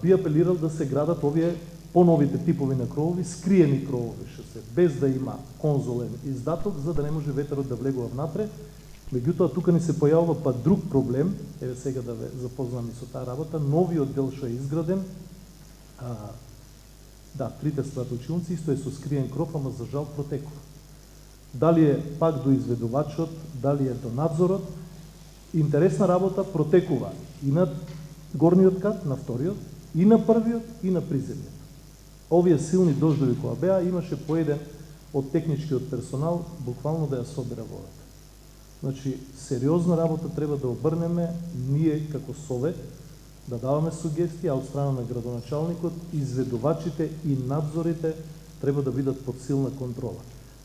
би апелирал да се градат овие поновите типови на кровови, скриени кровови што се, без да има конзолен издаток, за да не може ветерот да влегува внатре. Меѓутоа, тука ни се појавува па друг проблем, еве сега да ве запознам и со таа работа, новиот дел што е изграден, трите страточилници, исто е со скриен кров, ама за жал протекува. Дали е пак до изведувачот, дали е до надзорот, интересна работа протекува и на горниот кат, на вториот, и на првиот, и на приземниот. Овие силни дождови која беа, имаше по еден од техничкиот персонал буквално да ја собира водата. Значи, сериозна работа треба да обрнеме ние како совет, да даваме сугестии, а од страна на градоначалникот, изведувачите и надзорите треба да бидат под силна контрола.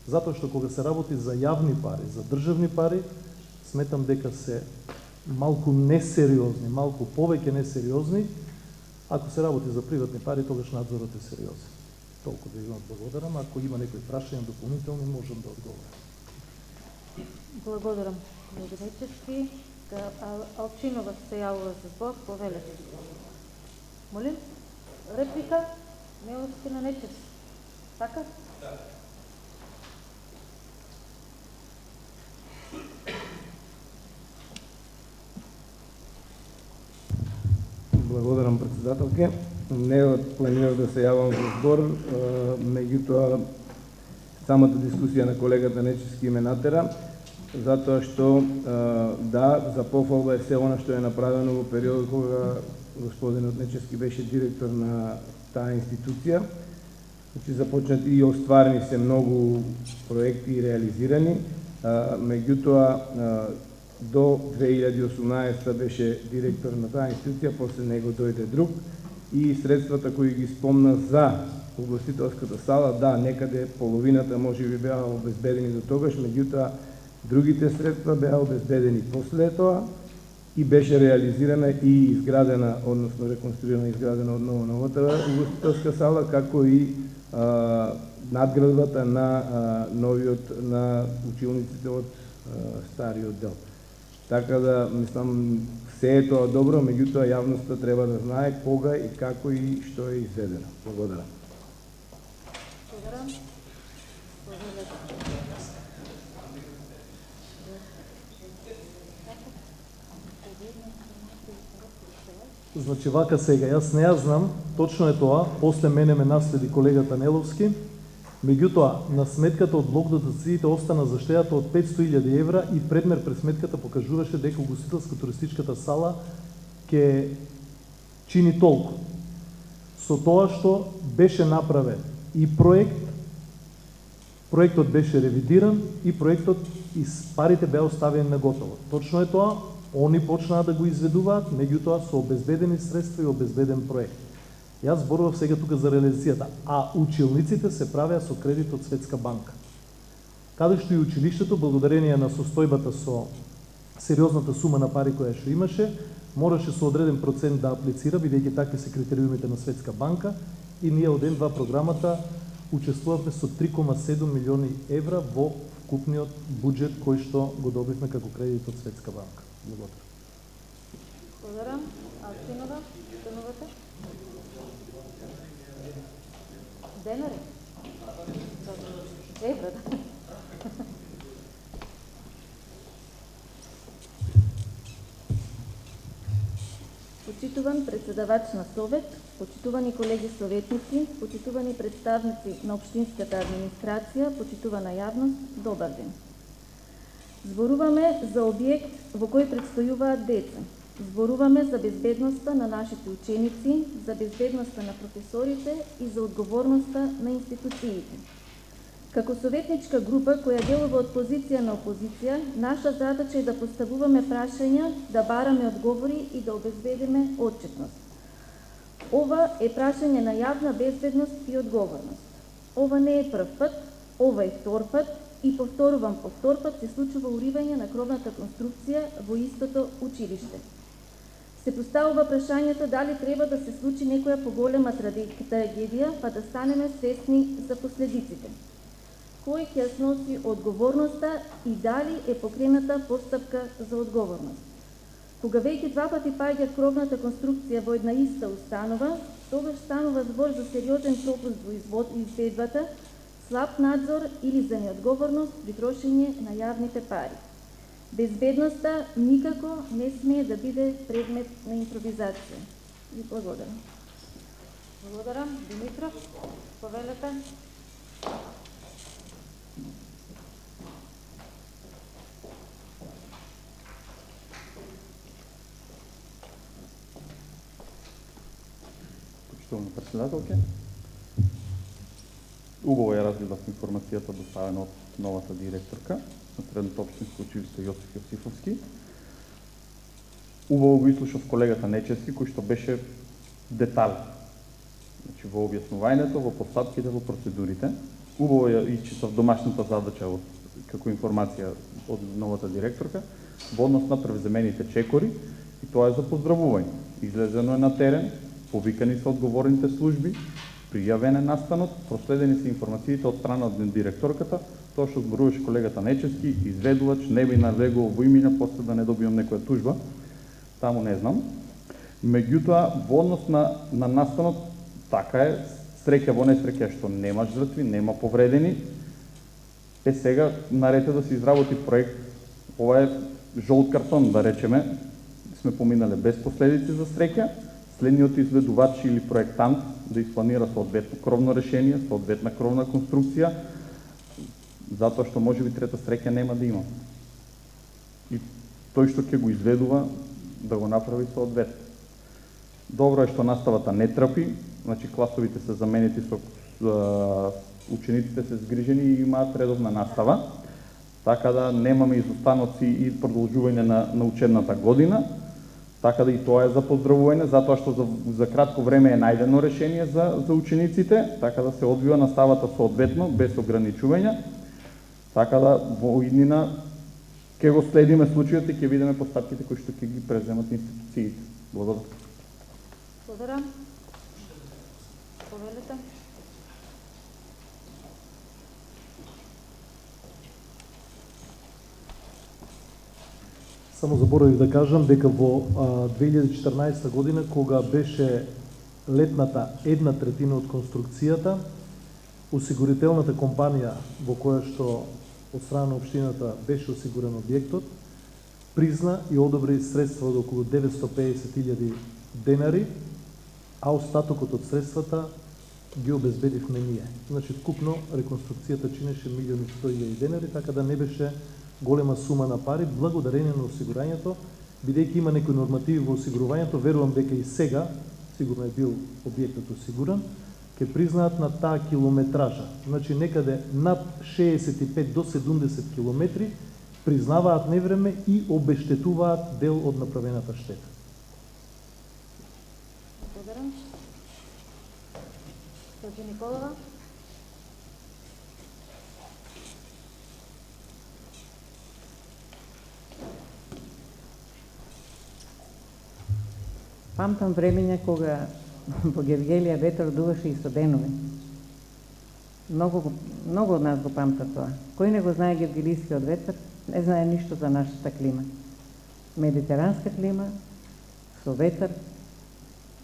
Затоа што кога се работи за јавни пари, за државни пари, сметам дека се малку несериозни, малку повеќе несериозни. Ако се работи за приватни пари, тогаш надзорот е сериозен. Толку да имам благодарам. Ако има некои прашања дополнителни, можам да одговорам. Благодарам. Нечевски, Алчинова се јавува за збор, повелете. Молим? Реплика? Неловски на Нечевски. Така? Да. Благодарам, председателке. Не планирав да се јавам за збор, меѓутоа самата дискусија на колегата Нечевски ме натера, затоа што да, за пофалба е се она што е направено во периодот кога господинот Нечевски беше директор на таа институција. Значи започнати и остварени се многу проекти и реализирани, меѓутоа до 2018 беше директор на таа институција, после него дојде друг и средствата кои ги спомна за угостителската сала, да, некаде половината може би беа обезбедени до тогаш, меѓутоа другите средства беа обезбедени после тоа и беше реализирана и изградена, односно реконструирана и изградена одново новата угостителска сала, како и надградбата на новиот на училниците од стариот дел. Така да, мислам, се е тоа добро, меѓутоа јавноста треба да знае кога и како и што е изведено. Благодарам. Значи вака сега, јас не ја знам, точно е тоа, после мене ме наследи колегата Неловски, меѓутоа на сметката од блок дотациите остана заштедата од 500.000 евра и предмер пред сметката покажуваше дека угостителско-туристичката сала ќе чини толку. Со тоа што беше направен и проектот беше ревидиран и проектот и парите беа оставени на готово. Точно е тоа, они почнаа да го изведуваат, меѓутоа со обезбедени средства и обезбеден проект. Јас зборував сега тука за реализацијата, а училниците се правеа со кредит од Светска банка. Каде што и училиштето, благодарение на состојбата со сериозната сума на пари која што имаше, мораше со одреден процент да аплицира, бидејќи такви се критериумите на Светска банка, и ние од N2 програмата учествувавме со 3,7 милиони евра во вкупниот буџет кој што го добивме како кредит од Светска банка. Благодарам. Благодарам. Алцинова, становата? Денари? Евра, да. Почитуван председавач на Совет, почитувани колеги советници, почитувани представници на општинската администрација, почитувана јавност, добар ден. Зборуваме за објект во кој предстојуваат деца. Зборуваме за безбедноста на нашите ученици, за безбедноста на професорите и за одговорноста на институциите. Како советничка група која делува од позиција на опозиција, наша задача е да поставуваме прашања, да бараме одговори и да обезбедиме отчетност. Ова е прашање на јавна безбедност и одговорност. Ова не е прв пат, ова е втор пат и повторувам по втор пат се случува уривање на кровната конструкција во истото училиште. Се поставува прашањето дали треба да се случи некоја поголема трагедија па да станеме свесни за последиците. Кој ќе сноси одговорноста и дали е покрената постапка за одговорност. Кога веќе два пати паѓа кровната конструкција во една иста установа, тогаш станува збор за сериозен пропуст во изведбата, слаб надзор или за неодговорност при трошење на јавните пари. Безбедноста никако не смее да биде предмет на импровизација. Ви благодарам. Благодарам. Димитров, повелете. Почитувана председателке, убаво ја разбирав информацијата доставена од новата директорка на Средното општинско училиште Јосиф Јосифовски. Убаво го изслушав колегата Нечевски, кој што беше детален. Значи, во објаснувањето, во постапките, во процедурите. Убаво ја исчитав домашната задача како информација од новата директорка. во однос на превземените чекори и тоа е за поздравување. Излезено е на терен, повикани се одговорните служби, пријавен е настанот, проследени се информациите од страна од директорката, тоа што зборуваше колегата Нечевски, изведувач, не би навлегувал во имиња, после да не добиам некоја тужба, таму не знам. Меѓутоа, во однос на настанот, така е, среќа во несреќа што нема жртви, нема повредени. Сега наред е да се изработи проект, ова е жолт картон, да речеме, сме поминале без последици за среќа, следниот изведувач или проектант да испланира соодветно кровно решение, соодветна кровна конструкција, затоа што можеби трета среќа нема да има. И тој што ќе го изведува, да го направи соодветно. Добро е што наставата не трпи, значи класовите се заменети со учениците се згрижени и имаат редовна настава, така да немаме изостаноци и продолжување на учебната година, така да и тоа е за поздравување, затоа што за кратко време е најдено решение за учениците, така да се одвива наставата соодветно, без ограничувања, така да во иднина ќе го следиме случајот и ќе видиме постапките кои што ќе ги преземат институциите. Благодарам. Благодарам. Повелете. Само заборавив да кажам дека во 2014 година, кога беше летната 1/3 од конструкцијата, осигурителната компанија во која што од страна на општината беше осигурен објектот, призна и одобри средства од околу 950.000 денари, а остатокот од средствата ги обезбедивме ние. Значи, вкупно реконструкцијата чинеше 1.100.000 денари, така да не беше голема сума на пари, благодарение на осигурањето, бидејќи има некои нормативи во осигурувањето, верувам дека и сега, сигурно е бил објектот осигуран, ќе признаат на таа километража. Значи, некаде над 65 до 70 километри признаваат невреме и обештетуваат дел од направената штета. Благодарам. Софија Николова. Памтам времења кога во Гевгелија ветер дуваше и со денови. Многу од нас го памтат тоа. Кој не го знае гевгелискиот ветер, не знае ништо за нашата клима. Медитеранска клима, со ветер,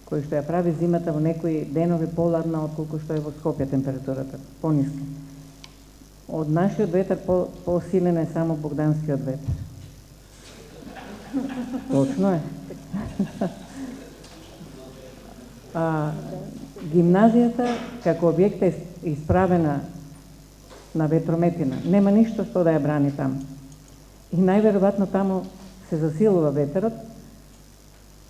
кој што ја прави зимата во некои денови поладна отколку што е во Скопје температурата, пониска. Од нашиот ветер посилен е само Богданскиот ветер. Точно е. Гимназијата како објект е исправена на ветрометина. Нема ништо што да ја брани таму. И најверојатно таму се засилува ветерот,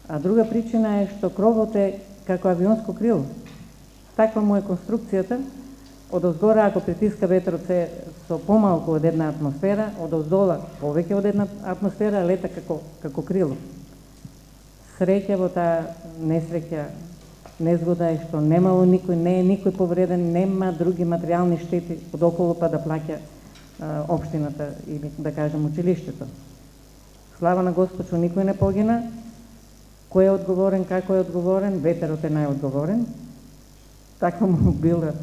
а друга причина е што кровот е како авионско крило. Таква му е конструкцијата, од озгора ако притиска ветерот се со помалку од една атмосфера, од оздола повеќе од една атмосфера, лета како крило. Среќа во таа несреќа, незгода е што немало никој, не е никој повреден, нема други материјални штети од околу па да плаќа општината или да кажем училиштето. Слава на Господ што никој не погина. Кој е одговорен, како е одговорен? Ветерот е најодговорен. Таква му била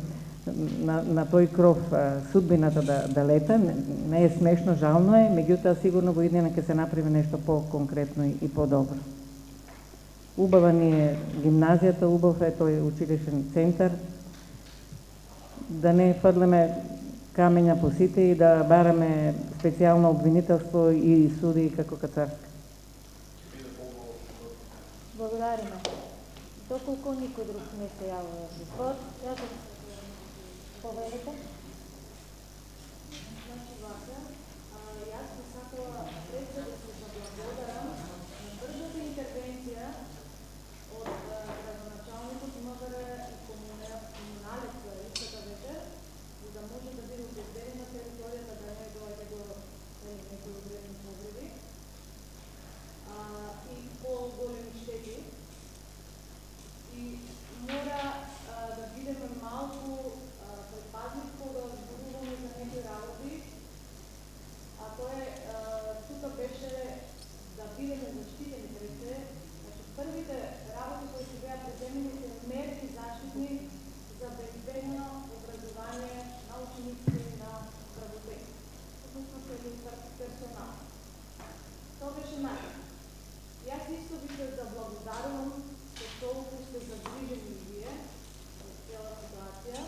на тој кров судбината да лета. Не е смешно, жално е, меѓутоа сигурно во иднина ќе се направи нешто по-конкретно и по-добро. Убава ни е гимназијата, убав е тој училишен центар. Да не фрлеме камења по сите и да бараме специјално обвинителство и суди како кацарска. Благодариме. Доколку никој друг не се јавува за збор, повелете. Значи вака, јас би сакала пред да се заблагодарам на брзата интервенција од градоначалникот МВР и комуналец за истата вечер, за да може да биде обезбедена територијата да не доаѓа до некои одредени повреди и по-големи штети. И мора да бидеме малку предпазливи кога зборуваме за некои работи, а тоа е, тука беше единици на вработени, односно целиот персонал. Тоа беше најавно. Јас исто ви се заблагодарувам што толку сте загрижени вие за цела ситуација.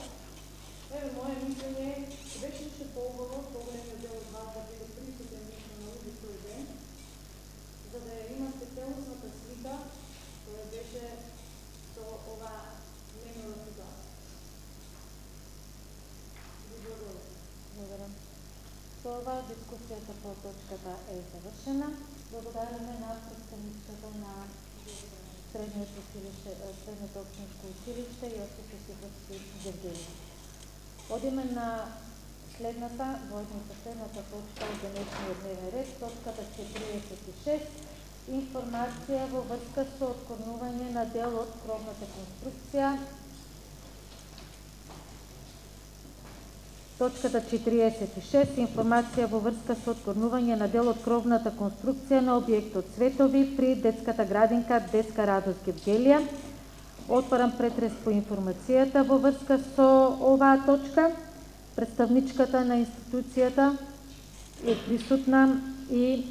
Еве, моје мислење е, беше уште поубаво поголемиот дел од вас да биде присутен лично на уви тој ден, за да ја имате целосната слика која беше со оваа немила ситуација. Ви благодарам. Благодарам. Со ова дискусијата по точката е завршена. Благодараме на представничката на Средното општинско училиште Јосиф Јосифовски Гевгелиев. Одиме на следната, последната точка од денешниот дневен ред, точката 46, информација во врска со откорнување на дел од кровната конструкција. Точката 46, информација во врска со откорнување на дел од кровната конструкција на објектот Цветови при детската градинка Деска Радост Гевгелија. Отварам претрес по информацијата во врска со оваа точка. Представничката на институцијата е присутна и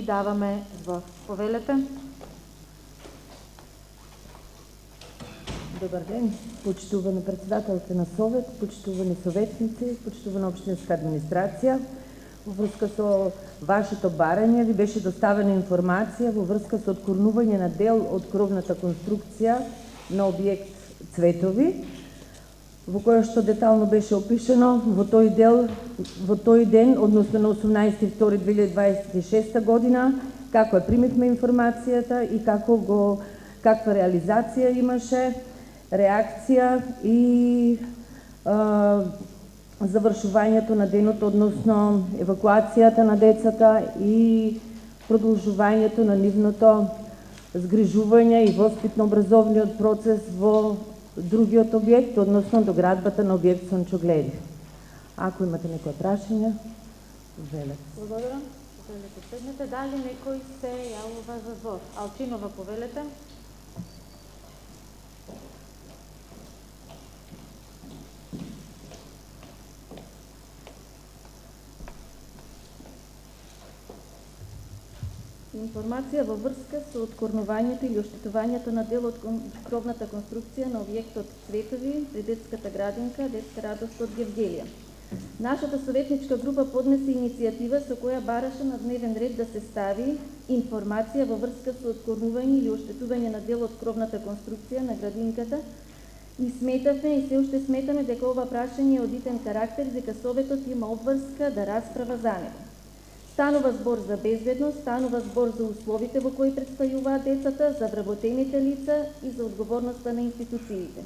даваме збор. Повелете. Добар ден, почитувани председателки на Совет, почитувани советници, почитувана општинска администрација. Во врска со вашето барање ви беше доставена информација во врска со откорнување на дел од кровната конструкција на објект Цветови, во која што детално беше опишено во тој ден, односно на 18.2.2026 година, како ја примивме информацијата и каква реализација имаше, реакција и завршувањето на денот, односно евакуацијата на децата и продолжувањето на нивното згрижување и воспитно-образовниот процес во другиот објект, односно доградбата на објект Сончогледи. Ако имате некои прашања, велете. Благодарам. Повелете седнете. Дали некој се јавува за збор? Алчинова, повелете. Информација во врска со откорнувањето или оштетувањето на дел од кровната конструкција на објектот Цветови при детската градинка Деска Радост од Гевгелија. Нашата советничка група поднесе иницијатива со која бараше на дневен ред да се стави информација во врска со откорнување или оштетување на дел од кровната конструкција на градинката и сметавме и се уште сметаме дека ова прашање е од итен карактер, дека Советот има обврска да расправа за него. Станува збор за безбедност, станува збор за условите во кои предстајуваат децата, за вработените лица и за одговорноста на институциите.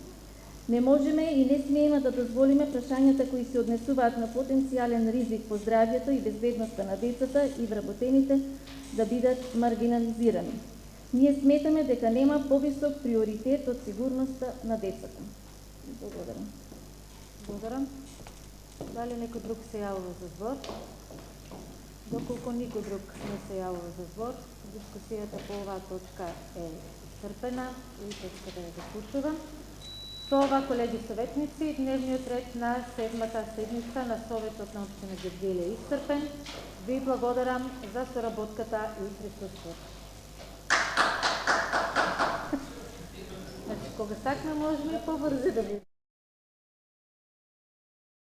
Не можеме и не смееме да дозволиме прашањата кои се однесуваат на потенцијален ризик по здравјето и безбедноста на децата и вработените да бидат маргинализирани. Ние сметаме дека нема повисок приоритет од сигурноста на децата. Благодарам. Благодарам. Дали некој друг се јавува за збор? Доколку никој друг не се јавува за збор, дискусијата по оваа точка е исцрпена и точката е заклучува. Со ова, колеги советници, дневниот ред на седмата седница на Советот на општина Гевгелија е исцрпен. Ви благодарам за соработката и присуството. Значи, кога сакме, можеме и побрзо да ви